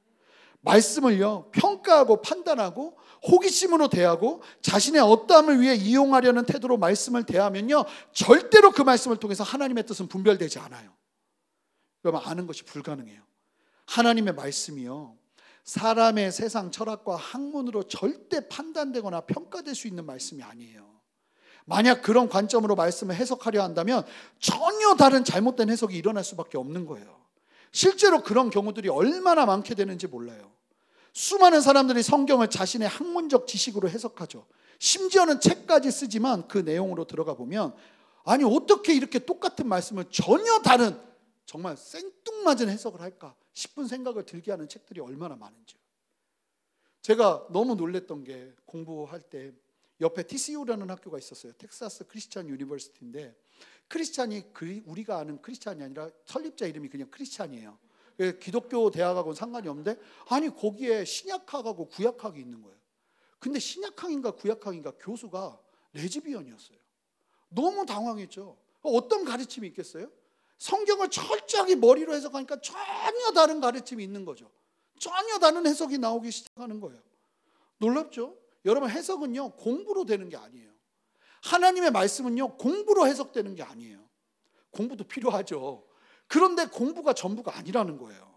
Speaker 1: 말씀을요, 평가하고 판단하고 호기심으로 대하고 자신의 어떠함을 위해 이용하려는 태도로 말씀을 대하면요, 절대로 그 말씀을 통해서 하나님의 뜻은 분별되지 않아요. 그러면 아는 것이 불가능해요. 하나님의 말씀이요, 사람의 세상 철학과 학문으로 절대 판단되거나 평가될 수 있는 말씀이 아니에요. 만약 그런 관점으로 말씀을 해석하려 한다면 전혀 다른 잘못된 해석이 일어날 수밖에 없는 거예요. 실제로 그런 경우들이 얼마나 많게 되는지 몰라요. 수많은 사람들이 성경을 자신의 학문적 지식으로 해석하죠. 심지어는 책까지 쓰지만 그 내용으로 들어가 보면 아니 어떻게 이렇게 똑같은 말씀을 전혀 다른 정말 생뚱맞은 해석을 할까 싶은 생각을 들게 하는 책들이 얼마나 많은지요. 제가 너무 놀랬던 게 공부할 때 옆에 TCU라는 학교가 있었어요. 텍사스 크리스찬 유니버시티인데 크리스찬이 우리가 아는 크리스찬이 아니라 설립자 이름이 그냥 크리스찬이에요. 기독교 대학하고는 상관이 없는데 아니 거기에 신약학하고 구약학이 있는 거예요. 근데 신약학인가 구약학인가 교수가 레즈비언이었어요. 너무 당황했죠. 어떤 가르침이 있겠어요? 성경을 철저하게 머리로 해석하니까 전혀 다른 가르침이 있는 거죠. 전혀 다른 해석이 나오기 시작하는 거예요. 놀랍죠? 여러분, 해석은요 공부로 되는 게 아니에요. 하나님의 말씀은요 공부로 해석되는 게 아니에요. 공부도 필요하죠. 그런데 공부가 전부가 아니라는 거예요.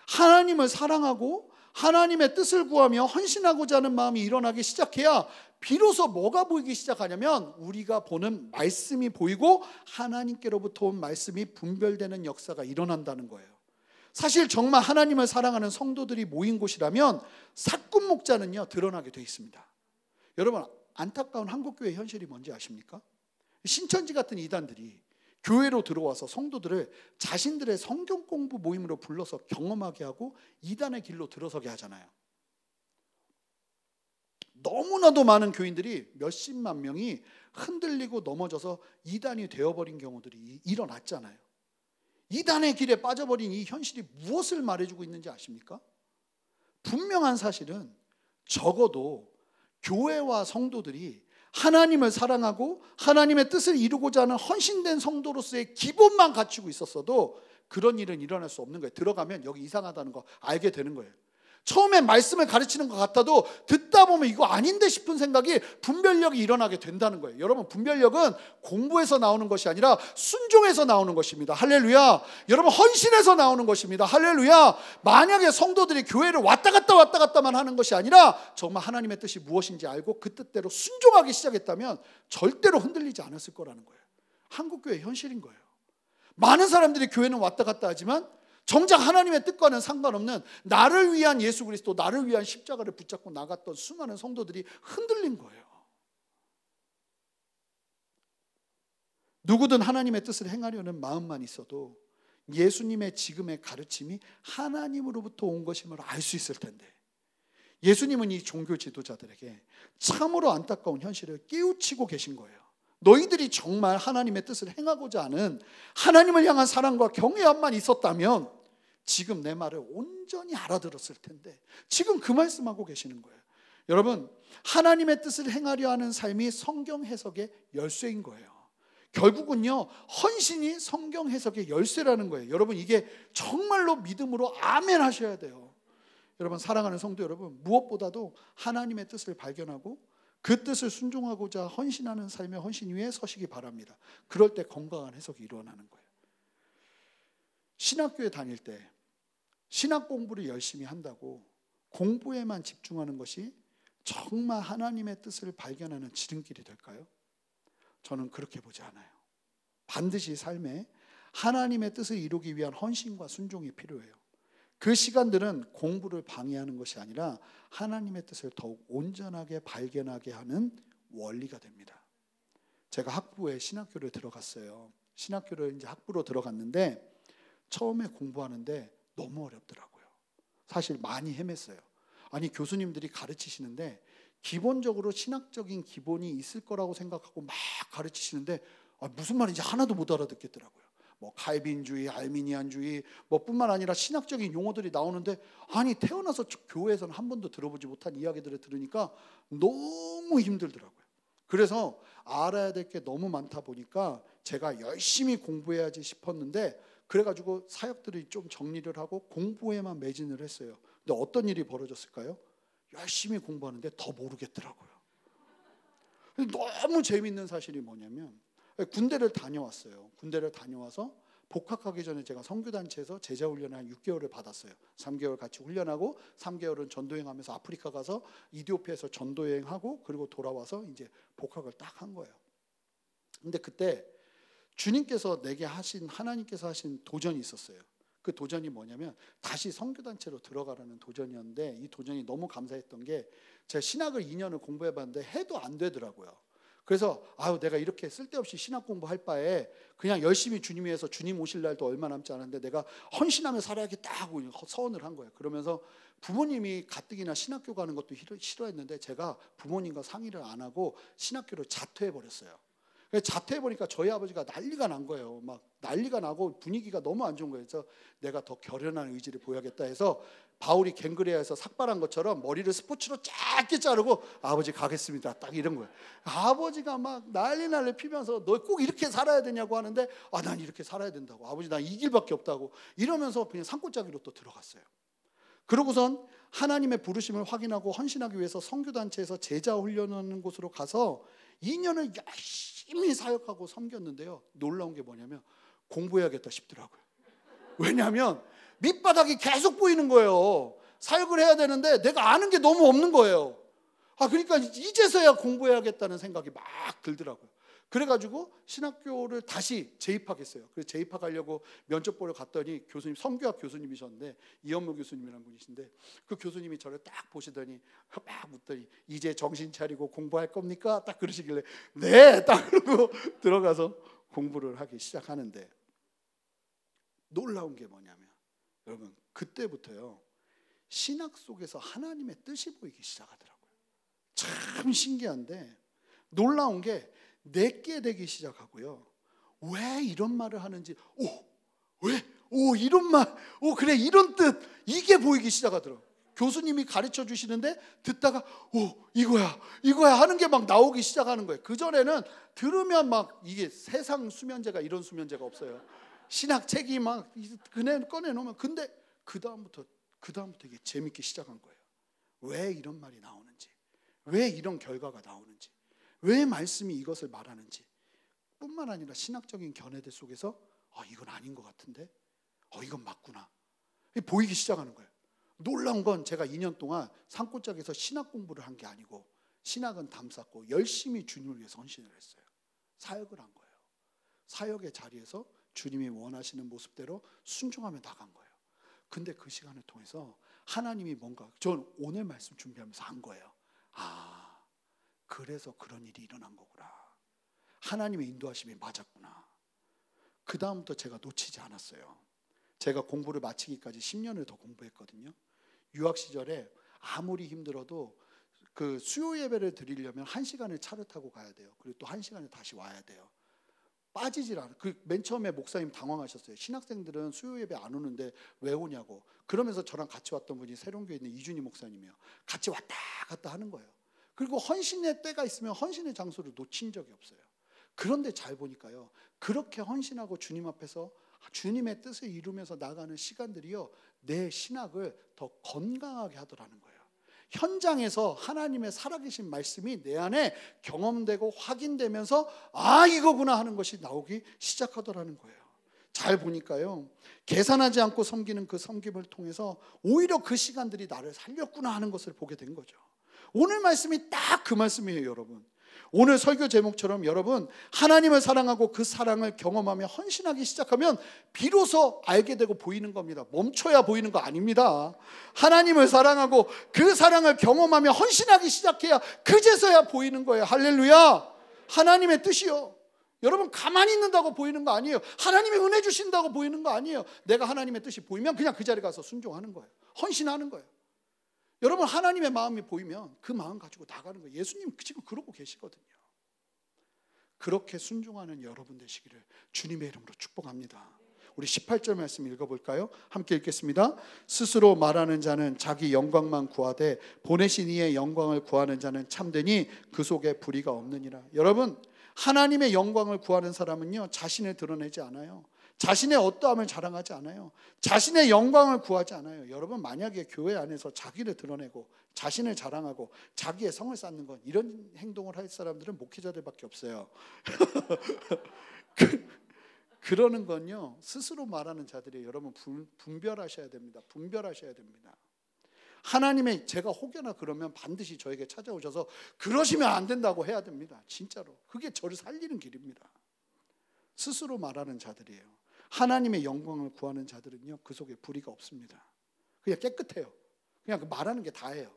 Speaker 1: 하나님을 사랑하고 하나님의 뜻을 구하며 헌신하고자 하는 마음이 일어나기 시작해야 비로소 뭐가 보이기 시작하냐면 우리가 보는 말씀이 보이고 하나님께로부터 온 말씀이 분별되는 역사가 일어난다는 거예요. 사실 정말 하나님을 사랑하는 성도들이 모인 곳이라면 사꾼 목자는요 드러나게 돼 있습니다. 여러분, 안타까운 한국교회 현실이 뭔지 아십니까? 신천지 같은 이단들이 교회로 들어와서 성도들을 자신들의 성경 공부 모임으로 불러서 경험하게 하고 이단의 길로 들어서게 하잖아요. 너무나도 많은 교인들이 몇십만 명이 흔들리고 넘어져서 이단이 되어버린 경우들이 일어났잖아요. 이단의 길에 빠져버린 이 현실이 무엇을 말해주고 있는지 아십니까? 분명한 사실은 적어도 교회와 성도들이 하나님을 사랑하고 하나님의 뜻을 이루고자 하는 헌신된 성도로서의 기본만 갖추고 있었어도 그런 일은 일어날 수 없는 거예요. 들어가면 여기 이상하다는 거 알게 되는 거예요. 처음에 말씀을 가르치는 것 같아도 듣다 보면 이거 아닌데 싶은 생각이 분별력이 일어나게 된다는 거예요. 여러분, 분별력은 공부에서 나오는 것이 아니라 순종에서 나오는 것입니다. 할렐루야. 여러분, 헌신에서 나오는 것입니다. 할렐루야. 만약에 성도들이 교회를 왔다 갔다만 하는 것이 아니라 정말 하나님의 뜻이 무엇인지 알고 그 뜻대로 순종하기 시작했다면 절대로 흔들리지 않았을 거라는 거예요. 한국교회 현실인 거예요. 많은 사람들이 교회는 왔다 갔다 하지만 정작 하나님의 뜻과는 상관없는 나를 위한 예수 그리스도, 나를 위한 십자가를 붙잡고 나갔던 수많은 성도들이 흔들린 거예요. 누구든 하나님의 뜻을 행하려는 마음만 있어도 예수님의 지금의 가르침이 하나님으로부터 온 것임을 알 수 있을 텐데, 예수님은 이 종교 지도자들에게 참으로 안타까운 현실을 깨우치고 계신 거예요. 너희들이 정말 하나님의 뜻을 행하고자 하는 하나님을 향한 사랑과 경외함만 있었다면 지금 내 말을 온전히 알아들었을 텐데 지금 그 말씀하고 계시는 거예요. 여러분, 하나님의 뜻을 행하려 하는 삶이 성경 해석의 열쇠인 거예요. 결국은요, 헌신이 성경 해석의 열쇠라는 거예요. 여러분, 이게 정말로 믿음으로 아멘 하셔야 돼요. 여러분, 사랑하는 성도 여러분, 무엇보다도 하나님의 뜻을 발견하고 그 뜻을 순종하고자 헌신하는 삶의 헌신 위에 서시기 바랍니다. 그럴 때 건강한 해석이 일어나는 거예요. 신학교에 다닐 때 신학 공부를 열심히 한다고 공부에만 집중하는 것이 정말 하나님의 뜻을 발견하는 지름길이 될까요? 저는 그렇게 보지 않아요. 반드시 삶에 하나님의 뜻을 이루기 위한 헌신과 순종이 필요해요. 그 시간들은 공부를 방해하는 것이 아니라 하나님의 뜻을 더욱 온전하게 발견하게 하는 원리가 됩니다. 제가 학부에 신학교를 들어갔어요. 신학교를 이제 학부로 들어갔는데 처음에 공부하는데 너무 어렵더라고요. 사실 많이 헤맸어요. 아니, 교수님들이 가르치시는데 기본적으로 신학적인 기본이 있을 거라고 생각하고 막 가르치시는데 무슨 말인지 하나도 못 알아듣겠더라고요. 뭐 칼빈주의, 알미니안주의 뿐만 아니라 신학적인 용어들이 나오는데 아니, 태어나서 교회에서는 한 번도 들어보지 못한 이야기들을 들으니까 너무 힘들더라고요. 그래서 알아야 될 게 너무 많다 보니까 제가 열심히 공부해야지 싶었는데 그래가지고 사역들을 좀 정리를 하고 공부에만 매진을 했어요. 근데 어떤 일이 벌어졌을까요? 열심히 공부하는데 더 모르겠더라고요. 너무 재밌는 사실이 뭐냐면 군대를 다녀왔어요. 군대를 다녀와서 복학하기 전에 제가 선교단체에서 제자훈련을 한 6개월을 받았어요. 3개월 같이 훈련하고 3개월은 전도여행하면서 아프리카 가서 이디오피아에서 전도여행하고 그리고 돌아와서 이제 복학을 딱 한 거예요. 근데 그때 주님께서 내게 하신, 하나님께서 하신 도전이 있었어요. 그 도전이 뭐냐면 다시 선교단체로 들어가라는 도전이었는데 이 도전이 너무 감사했던 게 제가 신학을 2년을 공부해봤는데 해도 안 되더라고요. 그래서 내가 이렇게 쓸데없이 신학 공부할 바에 그냥 열심히 주님 위해서 주님 오실 날도 얼마 남지 않았는데 내가 헌신하며 살아야겠다 하고 서원을 한 거예요. 그러면서 부모님이 가뜩이나 신학교 가는 것도 싫어했는데 제가 부모님과 상의를 안 하고 신학교를 자퇴해버렸어요. 자퇴해보니까 저희 아버지가 난리가 난 거예요. 막 난리가 나고 분위기가 너무 안 좋은 거예요. 그래서 내가 더 결연한 의지를 보여야겠다 해서 바울이 갱그레아에서 삭발한 것처럼 머리를 스포츠로 짧게 자르고 아버지 가겠습니다. 딱 이런 거예요. 아버지가 막 난리 피면서 너 꼭 이렇게 살아야 되냐고 하는데 난 이렇게 살아야 된다고. 아버지 난 이 길밖에 없다고 이러면서 그냥 산골짜기로 또 들어갔어요. 그러고선 하나님의 부르심을 확인하고 헌신하기 위해서 선교단체에서 제자 훈련하는 곳으로 가서 2년을 열심히 사역하고 섬겼는데요. 놀라운 게 뭐냐면 공부해야겠다 싶더라고요. 왜냐하면 밑바닥이 계속 보이는 거예요. 사역을 해야 되는데 내가 아는 게 너무 없는 거예요. 그러니까 이제서야 공부해야겠다는 생각이 막 들더라고요. 그래가지고 신학교를 다시 재입학했어요. 그래서 재입학하려고 면접 보러 갔더니 교수님, 성교학 교수님이셨는데 이현무 교수님이라는 분이신데 그 교수님이 저를 딱 보시더니 막 묻더니 이제 정신 차리고 공부할 겁니까? 딱 그러시길래 네! 딱 그러고 들어가서 공부를 하기 시작하는데 놀라운 게 뭐냐면 여러분 그때부터요 신학 속에서 하나님의 뜻이 보이기 시작하더라고요. 참 신기한데 놀라운 게 내게 되기 시작하고요. 왜 이런 말을 하는지, 이런 말, 그래 이런 뜻 이게 보이기 시작하더라고요. 교수님이 가르쳐 주시는데 듣다가 이거야 하는 게 막 나오기 시작하는 거예요. 그 전에는 들으면 막 이게 세상 수면제가 이런 수면제가 없어요. 신학 책이 막 꺼내 놓으면 근데 그 다음부터 이게 재밌기 시작한 거예요. 왜 이런 말이 나오는지, 왜 이런 결과가 나오는지, 왜 말씀이 이것을 말하는지 뿐만 아니라 신학적인 견해들 속에서 이건 아닌 것 같은데 이건 맞구나 보이기 시작하는 거예요. 놀라운 건 제가 2년 동안 산골짜기에서 신학 공부를 한 게 아니고 신학은 담쌓고 열심히 주님을 위해서 헌신을 했어요. 사역을 한 거예요. 사역의 자리에서 주님이 원하시는 모습대로 순종하며 나간 거예요. 근데 그 시간을 통해서 하나님이 뭔가 전 오늘 말씀 준비하면서 한 거예요. 그래서 그런 일이 일어난 거구나. 하나님의 인도하심이 맞았구나. 그 다음부터 제가 놓치지 않았어요. 제가 공부를 마치기까지 10년을 더 공부했거든요. 유학 시절에 아무리 힘들어도 그 수요 예배를 드리려면 1시간을 차를 타고 가야 돼요. 그리고 또 1시간을 다시 와야 돼요. 빠지질 않아요. 맨 처음에 목사님 당황하셨어요. 신학생들은 수요 예배 안 오는데 왜 오냐고. 그러면서 저랑 같이 왔던 분이 새로운교회에 있는 이준희 목사님이에요. 같이 왔다 갔다 하는 거예요. 그리고 헌신의 때가 있으면 헌신의 장소를 놓친 적이 없어요. 그런데 잘 보니까요. 그렇게 헌신하고 주님 앞에서 주님의 뜻을 이루면서 나가는 시간들이요. 내 신학을 더 건강하게 하더라는 거예요. 현장에서 하나님의 살아계신 말씀이 내 안에 경험되고 확인되면서 이거구나 하는 것이 나오기 시작하더라는 거예요. 잘 보니까요. 계산하지 않고 섬기는 그 섬김을 통해서 오히려 그 시간들이 나를 살렸구나 하는 것을 보게 된 거죠. 오늘 말씀이 딱 그 말씀이에요, 여러분. 오늘 설교 제목처럼 여러분 하나님을 사랑하고 그 사랑을 경험하며 헌신하기 시작하면 비로소 알게 되고 보이는 겁니다. 멈춰야 보이는 거 아닙니다. 하나님을 사랑하고 그 사랑을 경험하며 헌신하기 시작해야 그제서야 보이는 거예요. 할렐루야. 하나님의 뜻이요. 여러분 가만히 있는다고 보이는 거 아니에요. 하나님이 은혜 주신다고 보이는 거 아니에요. 내가 하나님의 뜻이 보이면 그냥 그 자리에 가서 순종하는 거예요. 헌신하는 거예요. 여러분 하나님의 마음이 보이면 그 마음 가지고 나가는 거예요. 예수님 지금 그러고 계시거든요. 그렇게 순종하는 여러분 되시기를 주님의 이름으로 축복합니다. 우리 18절 말씀 읽어볼까요? 함께 읽겠습니다. 스스로 말하는 자는 자기 영광만 구하되 보내신 이의 영광을 구하는 자는 참되니 그 속에 불의가 없느니라. 여러분 하나님의 영광을 구하는 사람은요 자신을 드러내지 않아요. 자신의 어떠함을 자랑하지 않아요. 자신의 영광을 구하지 않아요. 여러분 만약에 교회 안에서 자기를 드러내고 자신을 자랑하고 자기의 성을 쌓는 건 이런 행동을 할 사람들은 목회자들밖에 없어요. 그러는 건요 스스로 말하는 자들이 여러분 분별하셔야 됩니다. 분별하셔야 됩니다. 하나님의 제가 혹여나 그러면 반드시 저에게 찾아오셔서 그러시면 안 된다고 해야 됩니다. 진짜로 그게 저를 살리는 길입니다. 스스로 말하는 자들이에요. 하나님의 영광을 구하는 자들은요 그 속에 불의가 없습니다. 그냥 깨끗해요. 그냥 말하는 게 다예요.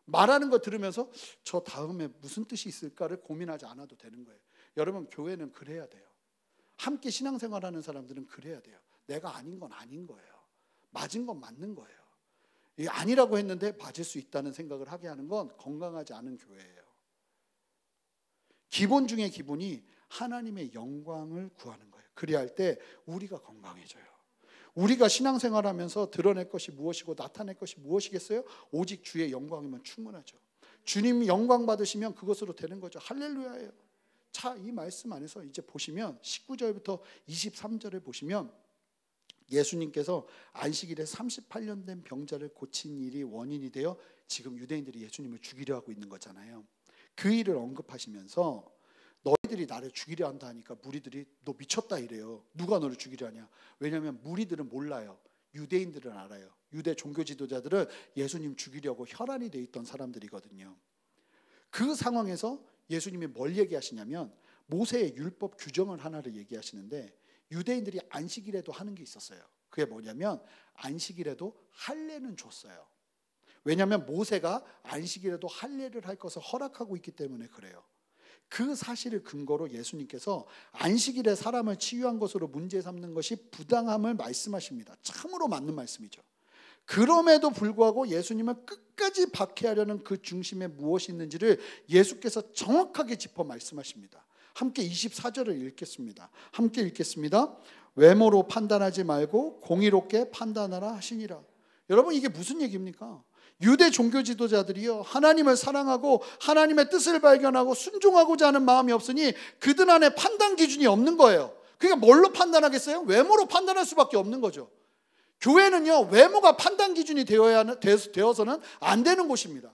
Speaker 1: 말하는 거 들으면서 저 다음에 무슨 뜻이 있을까를 고민하지 않아도 되는 거예요. 여러분 교회는 그래야 돼요. 함께 신앙생활하는 사람들은 그래야 돼요. 내가 아닌 건 아닌 거예요. 맞은 건 맞는 거예요. 이게 아니라고 했는데 맞을 수 있다는 생각을 하게 하는 건 건강하지 않은 교회예요. 기본 중에 기본이 하나님의 영광을 구하는 거예요. 그래야 할 때 우리가 건강해져요. 우리가 신앙생활하면서 드러낼 것이 무엇이고 나타낼 것이 무엇이겠어요? 오직 주의 영광이면 충분하죠. 주님 영광 받으시면 그것으로 되는 거죠. 할렐루야예요. 자, 이 말씀 안에서 이제 보시면 19절부터 23절을 보시면 예수님께서 안식일에 38년 된 병자를 고친 일이 원인이 되어 지금 유대인들이 예수님을 죽이려 하고 있는 거잖아요. 그 일을 언급하시면서 너희들이 나를 죽이려 한다 하니까 무리들이 너 미쳤다 이래요. 누가 너를 죽이려 하냐? 왜냐하면 무리들은 몰라요. 유대인들은 알아요. 유대 종교 지도자들은 예수님 죽이려고 혈안이 돼 있던 사람들이거든요. 그 상황에서 예수님이 뭘 얘기하시냐면 모세의 율법 규정을 하나를 얘기하시는데 유대인들이 안식일에도 하는 게 있었어요. 그게 뭐냐면 안식일에도 할례는 줬어요. 왜냐하면 모세가 안식일에도 할례를 할 것을 허락하고 있기 때문에 그래요. 그 사실을 근거로 예수님께서 안식일에 사람을 치유한 것으로 문제 삼는 것이 부당함을 말씀하십니다. 참으로 맞는 말씀이죠. 그럼에도 불구하고 예수님을 끝까지 박해하려는 그 중심에 무엇이 있는지를 예수께서 정확하게 짚어 말씀하십니다. 함께 24절을 읽겠습니다. 함께 읽겠습니다. 외모로 판단하지 말고 공의롭게 판단하라 하시니라. 여러분, 이게 무슨 얘기입니까? 유대 종교 지도자들이요, 하나님을 사랑하고 하나님의 뜻을 발견하고 순종하고자 하는 마음이 없으니 그들 안에 판단 기준이 없는 거예요. 그러니까 뭘로 판단하겠어요? 외모로 판단할 수밖에 없는 거죠. 교회는요, 외모가 판단 기준이 되어서는 안 되는 곳입니다.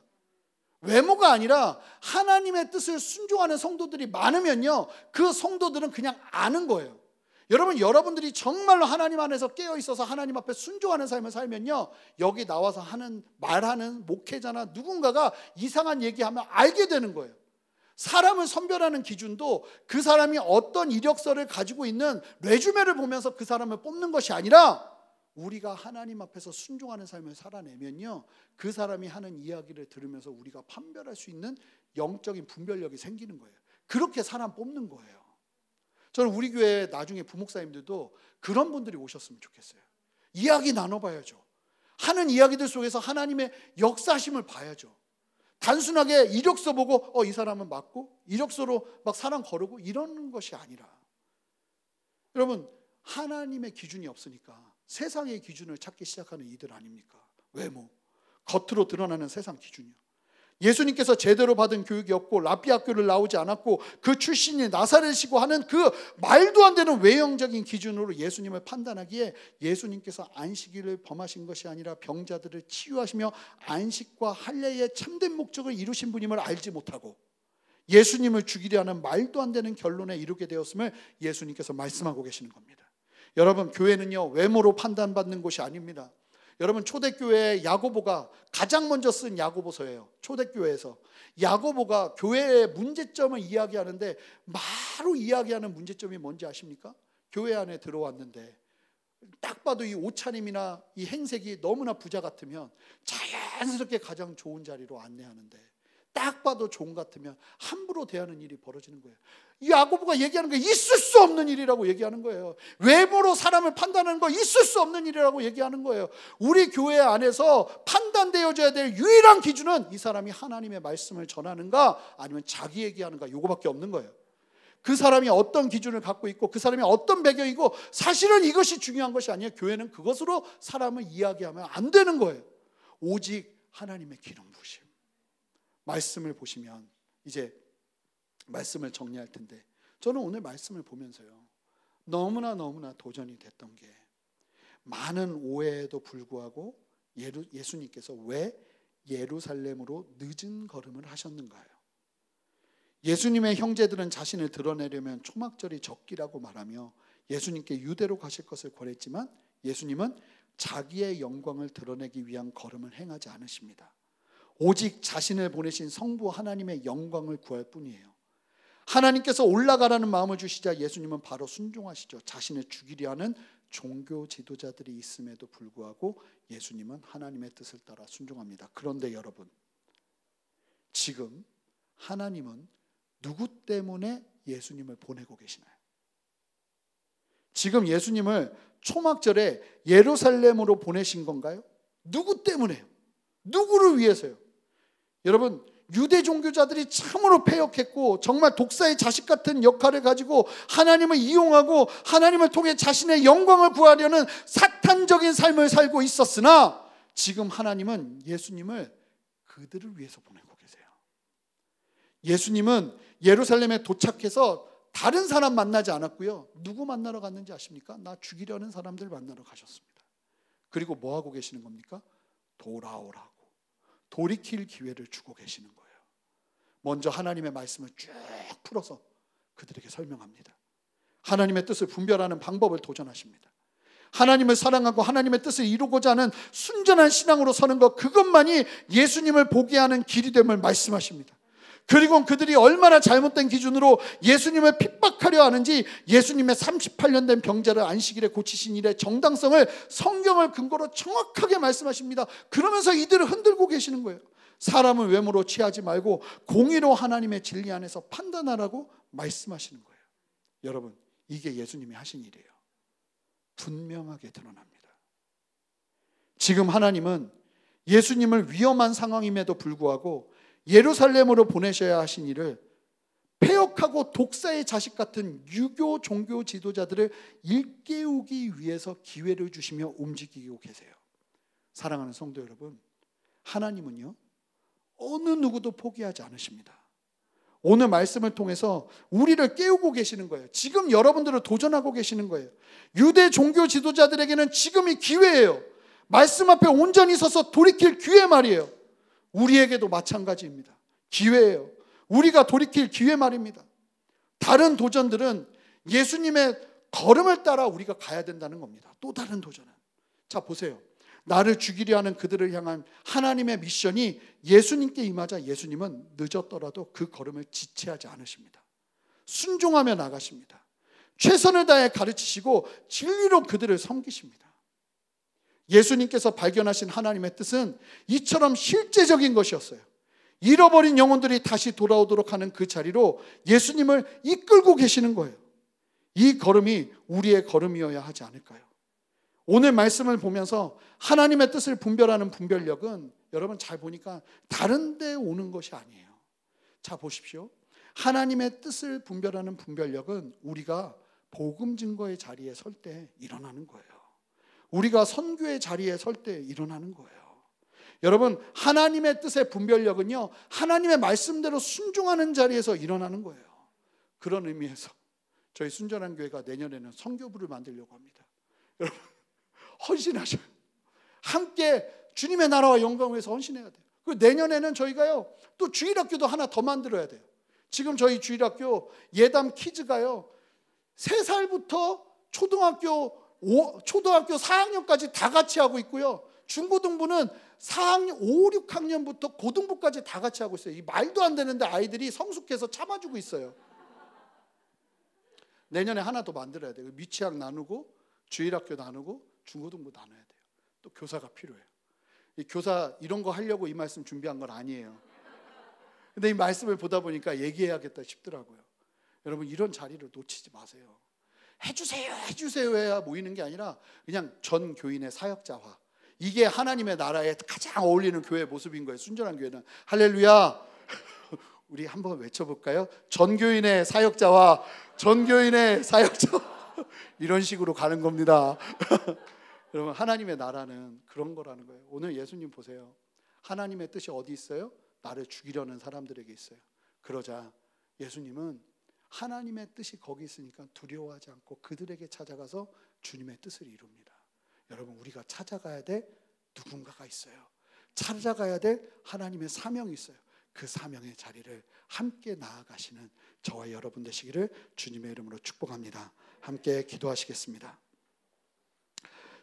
Speaker 1: 외모가 아니라 하나님의 뜻을 순종하는 성도들이 많으면요, 그 성도들은 그냥 아는 거예요. 여러분들이 정말로 하나님 안에서 깨어 있어서 하나님 앞에 순종하는 삶을 살면요, 여기 나와서 말하는 목회자나 누군가가 이상한 얘기하면 알게 되는 거예요. 사람을 선별하는 기준도 그 사람이 어떤 이력서를 가지고 있는 레주메를 보면서 그 사람을 뽑는 것이 아니라 우리가 하나님 앞에서 순종하는 삶을 살아내면요, 그 사람이 하는 이야기를 들으면서 우리가 판별할 수 있는 영적인 분별력이 생기는 거예요. 그렇게 사람 뽑는 거예요. 저는 우리 교회 나중에 부목사님들도 그런 분들이 오셨으면 좋겠어요. 이야기 나눠봐야죠. 하는 이야기들 속에서 하나님의 역사심을 봐야죠. 단순하게 이력서 보고 이 사람은 맞고 이력서로 막 사람 거르고 이러는 것이 아니라, 여러분, 하나님의 기준이 없으니까 세상의 기준을 찾기 시작하는 이들 아닙니까? 외모, 겉으로 드러나는 세상 기준이요. 예수님께서 제대로 받은 교육이 없고 랍비 학교를 나오지 않았고 그 출신이 나사렛이고 하는 그 말도 안 되는 외형적인 기준으로 예수님을 판단하기에 예수님께서 안식일을 범하신 것이 아니라 병자들을 치유하시며 안식과 할례의 참된 목적을 이루신 분임을 알지 못하고 예수님을 죽이려 하는 말도 안 되는 결론에 이르게 되었음을 예수님께서 말씀하고 계시는 겁니다. 여러분, 교회는요, 외모로 판단받는 곳이 아닙니다. 여러분, 초대교회의 야고보가 가장 먼저 쓴 야고보서예요. 초대교회에서 야고보가 교회의 문제점을 이야기하는데 바로 이야기하는 문제점이 뭔지 아십니까? 교회 안에 들어왔는데 딱 봐도 이 옷차림이나 이 행색이 너무나 부자 같으면 자연스럽게 가장 좋은 자리로 안내하는데 딱 봐도 종 같으면 함부로 대하는 일이 벌어지는 거예요. 이 야고보가 얘기하는 게 있을 수 없는 일이라고 얘기하는 거예요. 외모로 사람을 판단하는 거 있을 수 없는 일이라고 얘기하는 거예요. 우리 교회 안에서 판단되어져야 될 유일한 기준은 이 사람이 하나님의 말씀을 전하는가 아니면 자기 얘기하는가, 요거밖에 없는 거예요. 그 사람이 어떤 기준을 갖고 있고 그 사람이 어떤 배경이고 사실은 이것이 중요한 것이 아니에요. 교회는 그것으로 사람을 이야기하면 안 되는 거예요. 오직 하나님의 기름 부으심. 말씀을 보시면 이제 말씀을 정리할 텐데, 저는 오늘 말씀을 보면서요, 너무나 도전이 됐던 게, 많은 오해에도 불구하고 예수님께서 왜 예루살렘으로 늦은 걸음을 하셨는가요? 예수님의 형제들은 자신을 드러내려면 초막절이 적기라고 말하며 예수님께 유대로 가실 것을 권했지만 예수님은 자기의 영광을 드러내기 위한 걸음을 행하지 않으십니다. 오직 자신을 보내신 성부 하나님의 영광을 구할 뿐이에요. 하나님께서 올라가라는 마음을 주시자 예수님은 바로 순종하시죠. 자신을 죽이려 하는 종교 지도자들이 있음에도 불구하고 예수님은 하나님의 뜻을 따라 순종합니다. 그런데 여러분, 지금 하나님은 누구 때문에 예수님을 보내고 계시나요? 지금 예수님을 초막절에 예루살렘으로 보내신 건가요? 누구 때문에요? 누구를 위해서요? 여러분, 유대 종교자들이 참으로 패역했고 정말 독사의 자식 같은 역할을 가지고 하나님을 이용하고 하나님을 통해 자신의 영광을 구하려는 사탄적인 삶을 살고 있었으나 지금 하나님은 예수님을 그들을 위해서 보내고 계세요. 예수님은 예루살렘에 도착해서 다른 사람 만나지 않았고요. 누구 만나러 갔는지 아십니까? 나 죽이려는 사람들 만나러 가셨습니다. 그리고 뭐 하고 계시는 겁니까? 돌아오라고 돌이킬 기회를 주고 계시는 거예요. 먼저 하나님의 말씀을 쭉 풀어서 그들에게 설명합니다. 하나님의 뜻을 분별하는 방법을 도전하십니다. 하나님을 사랑하고 하나님의 뜻을 이루고자 하는 순전한 신앙으로 서는 것, 그것만이 예수님을 보게 하는 길이 됨을 말씀하십니다. 그리고 그들이 얼마나 잘못된 기준으로 예수님을 핍박하려 하는지 예수님의 38년 된 병자를 안식일에 고치신 일의 정당성을 성경을 근거로 정확하게 말씀하십니다. 그러면서 이들을 흔들고 계시는 거예요. 사람을 외모로 취하지 말고 공의로 하나님의 진리 안에서 판단하라고 말씀하시는 거예요. 여러분, 이게 예수님이 하신 일이에요. 분명하게 드러납니다. 지금 하나님은 예수님을 위험한 상황임에도 불구하고 예루살렘으로 보내셔야 하신 일을 폐역하고 독사의 자식 같은 유교 종교 지도자들을 일깨우기 위해서 기회를 주시며 움직이고 계세요. 사랑하는 성도 여러분, 하나님은요 어느 누구도 포기하지 않으십니다. 오늘 말씀을 통해서 우리를 깨우고 계시는 거예요. 지금 여러분들을 도전하고 계시는 거예요. 유대 종교 지도자들에게는 지금이 기회예요. 말씀 앞에 온전히 서서 돌이킬 기회 말이에요. 우리에게도 마찬가지입니다. 기회예요. 우리가 돌이킬 기회 말입니다. 다른 도전들은 예수님의 걸음을 따라 우리가 가야 된다는 겁니다. 또 다른 도전은, 자 보세요. 나를 죽이려 하는 그들을 향한 하나님의 미션이 예수님께 임하자 예수님은 늦었더라도 그 걸음을 지체하지 않으십니다. 순종하며 나가십니다. 최선을 다해 가르치시고 진리로 그들을 섬기십니다. 예수님께서 발견하신 하나님의 뜻은 이처럼 실제적인 것이었어요. 잃어버린 영혼들이 다시 돌아오도록 하는 그 자리로 예수님을 이끌고 계시는 거예요. 이 걸음이 우리의 걸음이어야 하지 않을까요? 오늘 말씀을 보면서 하나님의 뜻을 분별하는 분별력은 여러분 잘 보니까 다른 데 오는 것이 아니에요. 자 보십시오. 하나님의 뜻을 분별하는 분별력은 우리가 복음 증거의 자리에 설 때 일어나는 거예요. 우리가 선교의 자리에 설 때 일어나는 거예요. 여러분, 하나님의 뜻의 분별력은요 하나님의 말씀대로 순종하는 자리에서 일어나는 거예요. 그런 의미에서 저희 순전한 교회가 내년에는 선교부를 만들려고 합니다. 여러분 헌신하셔요. 함께 주님의 나라와 영광을 위해서 헌신해야 돼요. 그리고 내년에는 저희가요 또 주일학교도 하나 더 만들어야 돼요. 지금 저희 주일학교 예담 키즈가요 3살부터 초등학교 4학년까지 다 같이 하고 있고요. 중고등부는 4학년, 5, 6학년부터 고등부까지 다 같이 하고 있어요. 이 말도 안 되는데 아이들이 성숙해서 참아주고 있어요. 내년에 하나 더 만들어야 돼요. 미취학 나누고 주일학교 나누고 중고등부 나눠야 돼요. 또 교사가 필요해요. 이 교사 이런 거 하려고 이 말씀 준비한 건 아니에요. 근데 이 말씀을 보다 보니까 얘기해야겠다 싶더라고요. 여러분 이런 자리를 놓치지 마세요. 해주세요 해야 모이는 게 아니라 그냥 전 교인의 사역자화, 이게 하나님의 나라에 가장 어울리는 교회의 모습인 거예요. 순전한 교회는. 할렐루야. 우리 한번 외쳐볼까요? 전 교인의 사역자와 전 교인의 사역자 이런 식으로 가는 겁니다. 여러분 하나님의 나라는 그런 거라는 거예요. 오늘 예수님 보세요. 하나님의 뜻이 어디 있어요? 나를 죽이려는 사람들에게 있어요. 그러자 예수님은 하나님의 뜻이 거기 있으니까 두려워하지 않고 그들에게 찾아가서 주님의 뜻을 이룹니다. 여러분 우리가 찾아가야 될 누군가가 있어요. 찾아가야 될 하나님의 사명이 있어요. 그 사명의 자리를 함께 나아가시는 저와 여러분 되시기를 주님의 이름으로 축복합니다. 함께 기도하시겠습니다.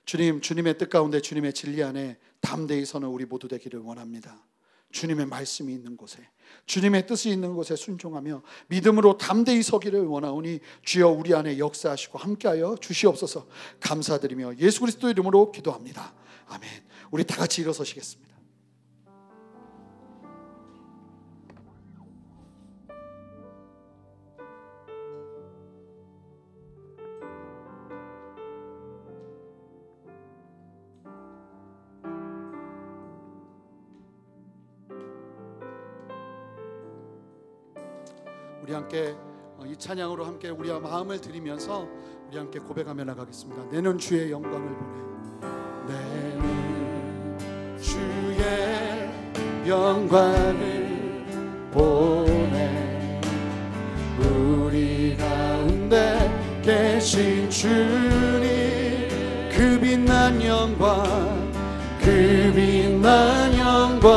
Speaker 1: 주님, 주님의 뜻 가운데 주님의 진리 안에 담대히 서는 우리 모두 되기를 원합니다. 주님의 말씀이 있는 곳에, 주님의 뜻이 있는 곳에 순종하며 믿음으로 담대히 서기를 원하오니 주여 우리 안에 역사하시고 함께하여 주시옵소서. 감사드리며 예수 그리스도 이름으로 기도합니다. 아멘. 우리 다 같이 일어서시겠습니다. 우리 함께 이 찬양으로 함께 우리와 마음을 드리면서 우리 함께 고백하며 나가겠습니다. 내는 주의 영광을 보내. 내는 주의 영광을 보내. 우리가 계신 주님, 그 빛난 영광, 그 빛난 영광,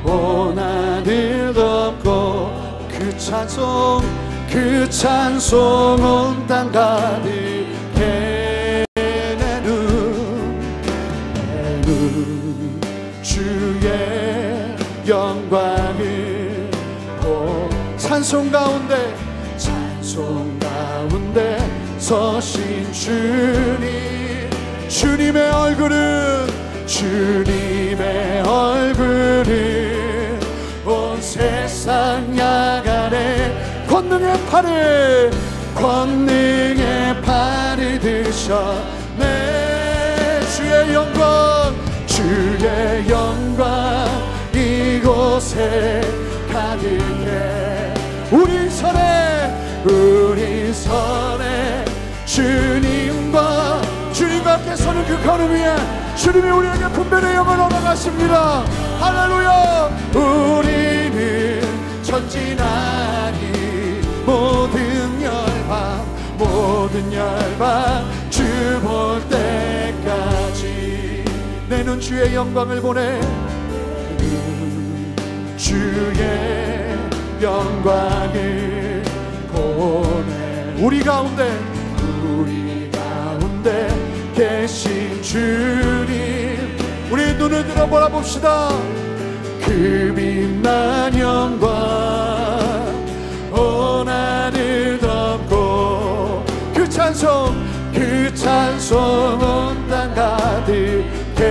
Speaker 1: 온 하늘 덮고 그 찬송, 그 찬송 온 땅 가득해. 내 눈 주의 영광을 찬송 가운데, 찬송 가운데 서신 주님, 주님의 얼굴은, 주님의 얼굴은 온 세상 야간에 권능의 팔을, 권능의 팔을 드셔. 내 주의 영광, 주의 영광 이곳에 가득해. 우리 선에 주님과 함께 서는 그 걸음 위에 주님이 우리에게 분별의 영을 얻어가십니다. 할렐루야. 우리는 전진하니 모든 열방 주 볼 때까지. 내 눈 주의 영광을 보내, 주의 영광을 보내. 우리 가운데 계신 주님, 우리 눈을 들어 바라봅시다. 그 빛난 영광 온 하늘 덮고 그 찬송 온 땅 가득해. 내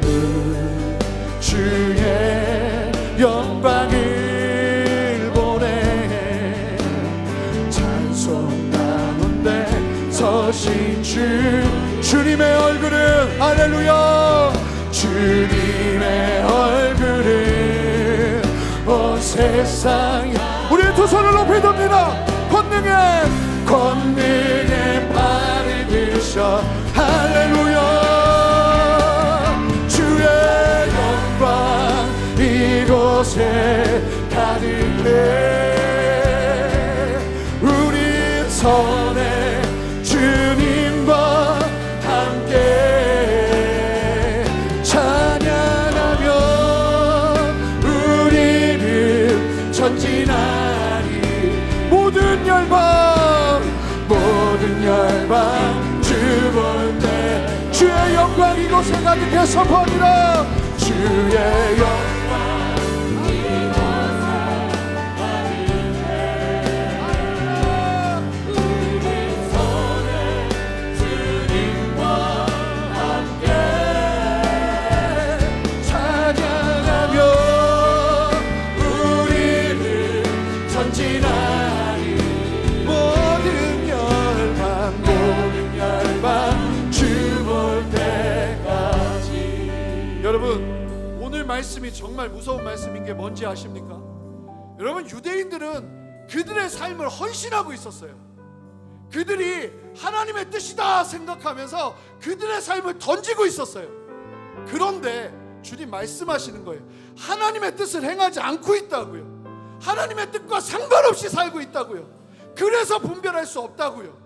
Speaker 1: 눈 주의 영광을 보내. 찬송 가운데 서신 주님의 얼굴은, 할렐루야, 주님의 얼굴은 온 세상에. 우리의 두 손을 높이 듭니다. 권능의 팔을 드셔. 할렐루야. 주의 영광 이곳에 가득해. 우리 선에 주님과 함께 찬양하며 우리는 전진하니 모든 열방 주 볼 때 주의 영광 이곳에 가득해 선포하리라. 주의 영광 이곳에 가득해. 우리 손에 주님과 함께 찬양하며 우리는 전진하니 모든 열방 주 볼 때까지. 여러분, 오늘 말씀이 정말 무서운 말씀인 게 뭔지 아십니까? 여러분, 유대인들은 그들의 삶을 헌신하고 있었어요. 그들이 하나님의 뜻이다 생각하면서 그들의 삶을 던지고 있었어요. 그런데 주님 말씀하시는 거예요. 하나님의 뜻을 행하지 않고 있다고요. 하나님의 뜻과 상관없이 살고 있다고요. 그래서 분별할 수 없다고요.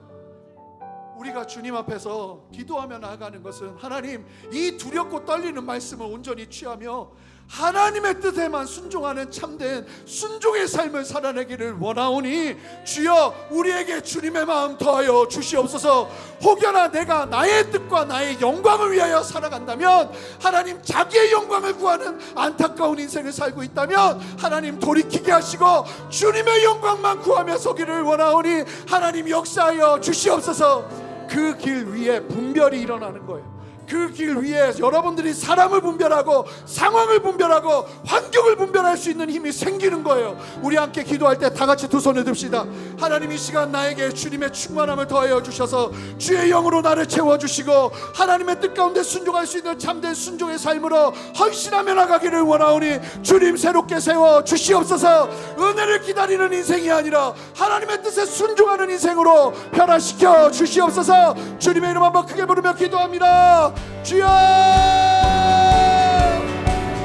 Speaker 1: 우리가 주님 앞에서 기도하며 나아가는 것은, 하나님, 이 두렵고 떨리는 말씀을 온전히 취하며 하나님의 뜻에만 순종하는 참된 순종의 삶을 살아내기를 원하오니 주여 우리에게 주님의 마음 더하여 주시옵소서. 혹여나 내가 나의 뜻과 나의 영광을 위하여 살아간다면, 하나님, 자기의 영광을 구하는 안타까운 인생을 살고 있다면 하나님 돌이키게 하시고 주님의 영광만 구하며 서기를 원하오니 하나님 역사하여 주시옵소서. 그 길 위에 분별이 일어나는 거예요. 그 길 위에 여러분들이 사람을 분별하고 상황을 분별하고 환경을 분별할 수 있는 힘이 생기는 거예요. 우리 함께 기도할 때 다 같이 두 손을 듭시다. 하나님, 이 시간 나에게 주님의 충만함을 더하여 주셔서 주의 영으로 나를 채워주시고 하나님의 뜻 가운데 순종할 수 있는 참된 순종의 삶으로 헌신하며 나가기를 원하오니 주님 새롭게 세워 주시옵소서. 은혜를 기다리는 인생이 아니라 하나님의 뜻에 순종하는 인생으로 변화시켜 주시옵소서. 주님의 이름 한번 크게 부르며 기도합니다. 주여,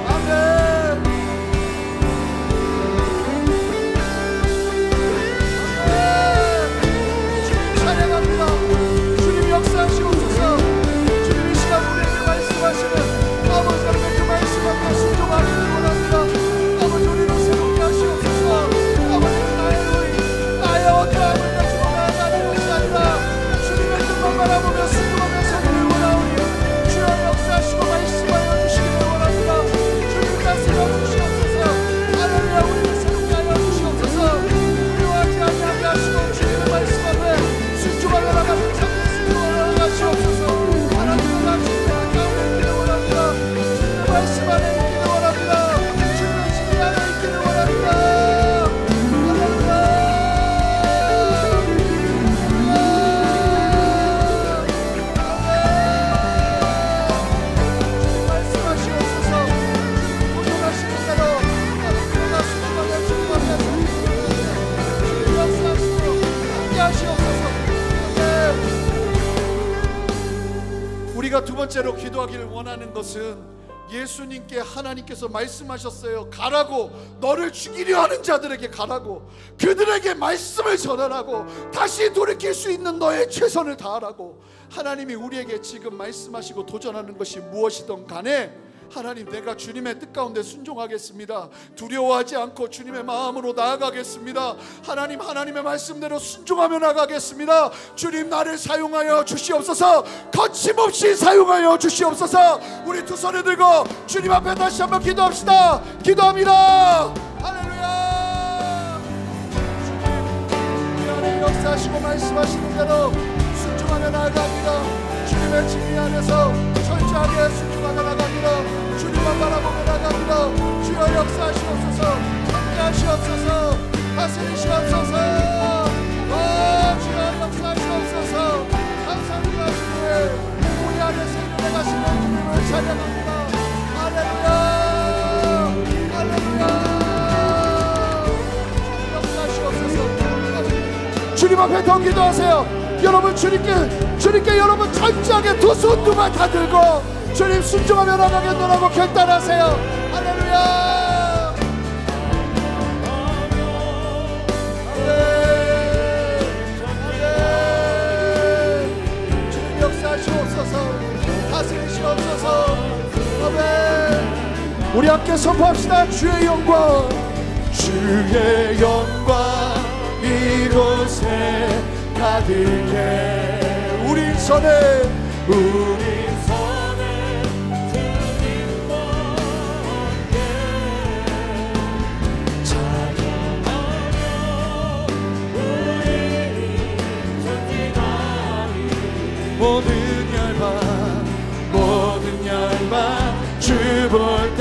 Speaker 1: 아멘. 우리가 두 번째로 기도하기를 원하는 것은 예수님께 하나님께서 말씀하셨어요. 가라고, 너를 죽이려 하는 자들에게 가라고, 그들에게 말씀을 전하라고, 다시 돌이킬 수 있는 너의 최선을 다하라고. 하나님이 우리에게 지금 말씀하시고 도전하는 것이 무엇이든 간에 하나님, 내가 주님의 뜻 가운데 순종하겠습니다. 두려워하지 않고 주님의 마음으로 나아가겠습니다. 하나님, 하나님의 말씀대로 순종하며 나가겠습니다. 주님, 나를 사용하여 주시옵소서. 거침없이 사용하여 주시옵소서. 우리 두 손을 들고 주님 앞에 다시 한번 기도합시다. 기도합니다. 할렐루야. 주님, 우리 안에 역사하시고 말씀하시는 대로 순종하며 나아갑니다. 주님의 진리 안에서 철저하게 순종하며 나갑니다. 주님만 바라보며 나갑니다. 주여 역사하시옵소서. 함께하시옵소서. 다스리시옵소서. 주여 역사하시옵소서. 감사합니다. 주님, 우리 안에서 일어나 가시는 주님을 찬양합니다. 할렐루야. 할렐루야. 역사하시옵소서. 주님 앞에 더 기도하세요. 여러분, 주님께 여러분 철저하게 두 손 두 발 다 들고 주님 순종하며 나가겠노라고 결단하세요. 할렐루야. 아멘. 주님 역사하시옵소서. 다스리시옵소서. 아멘. 우리 함께 선포합시다. 주의 영광, 주의 영광 이곳에 가득해. 우리 손에 주님과 함께 찬양하며 우리 전진하리. 모든 열방 주 볼 때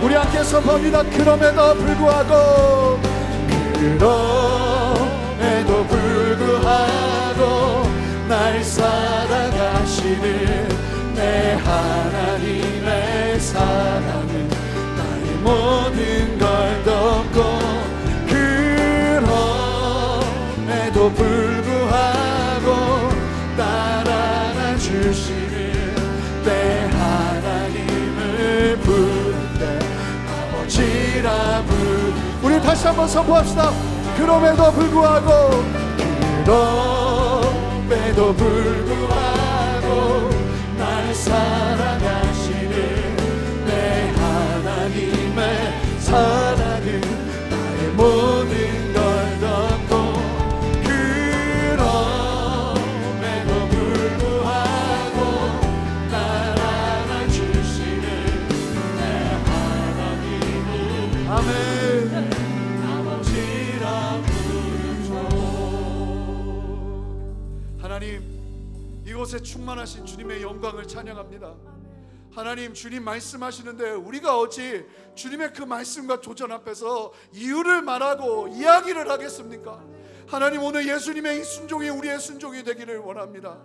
Speaker 1: 우리 함께 선포합니다. 그럼에도 불구하고 날 사랑하시는 내 하나님의 사랑은 나의 모든 걸 덮고, 그럼에도 불구하고 따라가 주시는 내 하나님을 부를 때 아버지라 우리 다시 한번 선포합시다. 그럼에도 불구하고 날 사랑하시는 내 하나님의 사랑은 나의 모든 걸 덮고, 그럼에도 불구하고 따라가 주시는 내 하나님을 아멘. 하나님, 이곳에 충만하신 주님의 영광을 찬양합니다. 하나님, 주님 말씀하시는데 우리가 어찌 주님의 그 말씀과 도전 앞에서 이유를 말하고 이야기를 하겠습니까? 하나님, 오늘 예수님의 이 순종이 우리의 순종이 되기를 원합니다.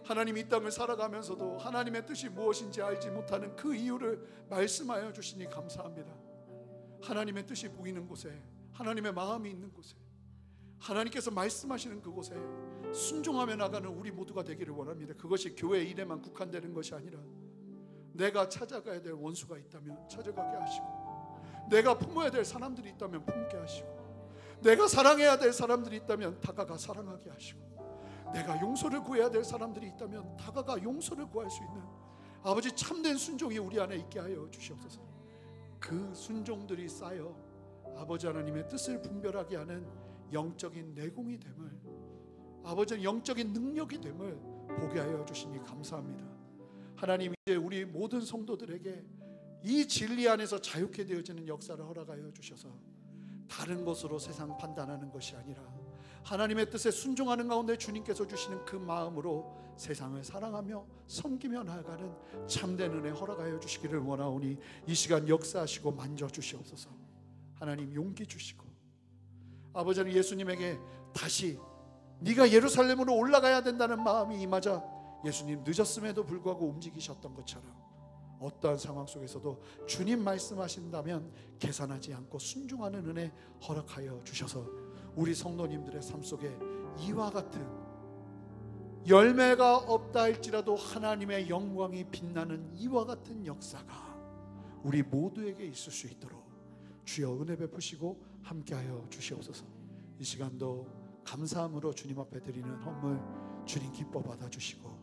Speaker 1: 하나님, 이 땅을 살아가면서도 하나님의 뜻이 무엇인지 알지 못하는 그 이유를 말씀하여 주시니 감사합니다. 하나님의 뜻이 보이는 곳에, 하나님의 마음이 있는 곳에, 하나님께서 말씀하시는 그곳에 순종하며 나가는 우리 모두가 되기를 원합니다. 그것이 교회 일에만 국한되는 것이 아니라 내가 찾아가야 될 원수가 있다면 찾아가게 하시고, 내가 품어야 될 사람들이 있다면 품게 하시고, 내가 사랑해야 될 사람들이 있다면 다가가 사랑하게 하시고, 내가 용서를 구해야 될 사람들이 있다면 다가가 용서를 구할 수 있는 아버지 참된 순종이 우리 안에 있게 하여 주시옵소서. 그 순종들이 쌓여 아버지 하나님의 뜻을 분별하게 하는 영적인 내공이 됨을, 아버지는 영적인 능력이 됨을 보게 하여 주시니 감사합니다. 하나님, 이제 우리 모든 성도들에게 이 진리 안에서 자유케 되어지는 역사를 허락하여 주셔서 다른 것으로 세상 판단하는 것이 아니라 하나님의 뜻에 순종하는 가운데 주님께서 주시는 그 마음으로 세상을 사랑하며 섬기며 나아가는 참된 은혜 허락하여 주시기를 원하오니 이 시간 역사하시고 만져주시옵소서. 하나님, 용기 주시고 아버지는 예수님에게 다시 네가 예루살렘으로 올라가야 된다는 마음이 임하자 예수님 늦었음에도 불구하고 움직이셨던 것처럼 어떠한 상황 속에서도 주님 말씀하신다면 계산하지 않고 순종하는 은혜 허락하여 주셔서 우리 성도님들의 삶 속에 이와 같은 열매가 없다 할지라도 하나님의 영광이 빛나는 이와 같은 역사가 우리 모두에게 있을 수 있도록 주여 은혜 베푸시고 함께하여 주시옵소서. 이 시간도 감사함으로 주님 앞에 드리는 헌물 주님 기뻐 받아주시고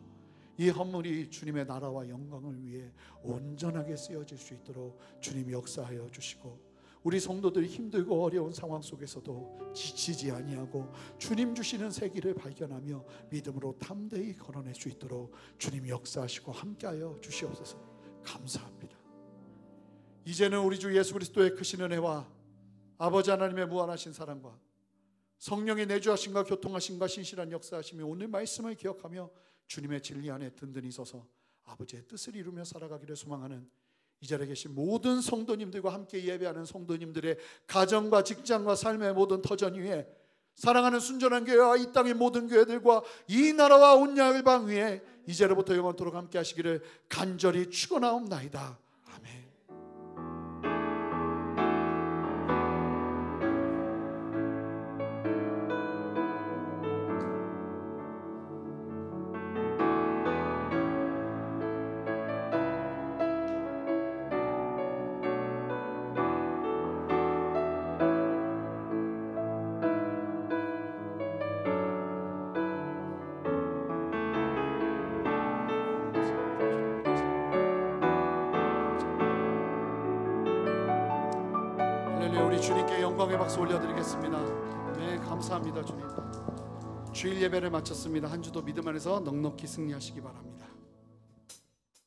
Speaker 1: 이 헌물이 주님의 나라와 영광을 위해 온전하게 쓰여질 수 있도록 주님 역사하여 주시고 우리 성도들이 힘들고 어려운 상황 속에서도 지치지 아니하고 주님 주시는 새 길을 발견하며 믿음으로 담대히 걸어낼 수 있도록 주님 역사하시고 함께하여 주시옵소서. 감사합니다. 이제는 우리 주 예수 그리스도의 크신 은혜와 아버지 하나님의 무한하신 사랑과 성령의 내주하심과 교통하심과 신실한 역사하심이 오늘 말씀을 기억하며 주님의 진리 안에 든든히 서서 아버지의 뜻을 이루며 살아가기를 소망하는 이 자리에 계신 모든 성도님들과 함께 예배하는 성도님들의 가정과 직장과 삶의 모든 터전 위에 사랑하는 순전한 교회와 이 땅의 모든 교회들과 이 나라와 온 열방 위에 이제로부터 영원토록 함께 하시기를 간절히 축원하옵나이다. 아멘. 우리 주님께 영광의 박수 올려드리겠습니다. 네, 감사합니다. 주님. 주일 예배를 마쳤습니다. 한 주도 믿음 안에서 넉넉히 승리하시기 바랍니다.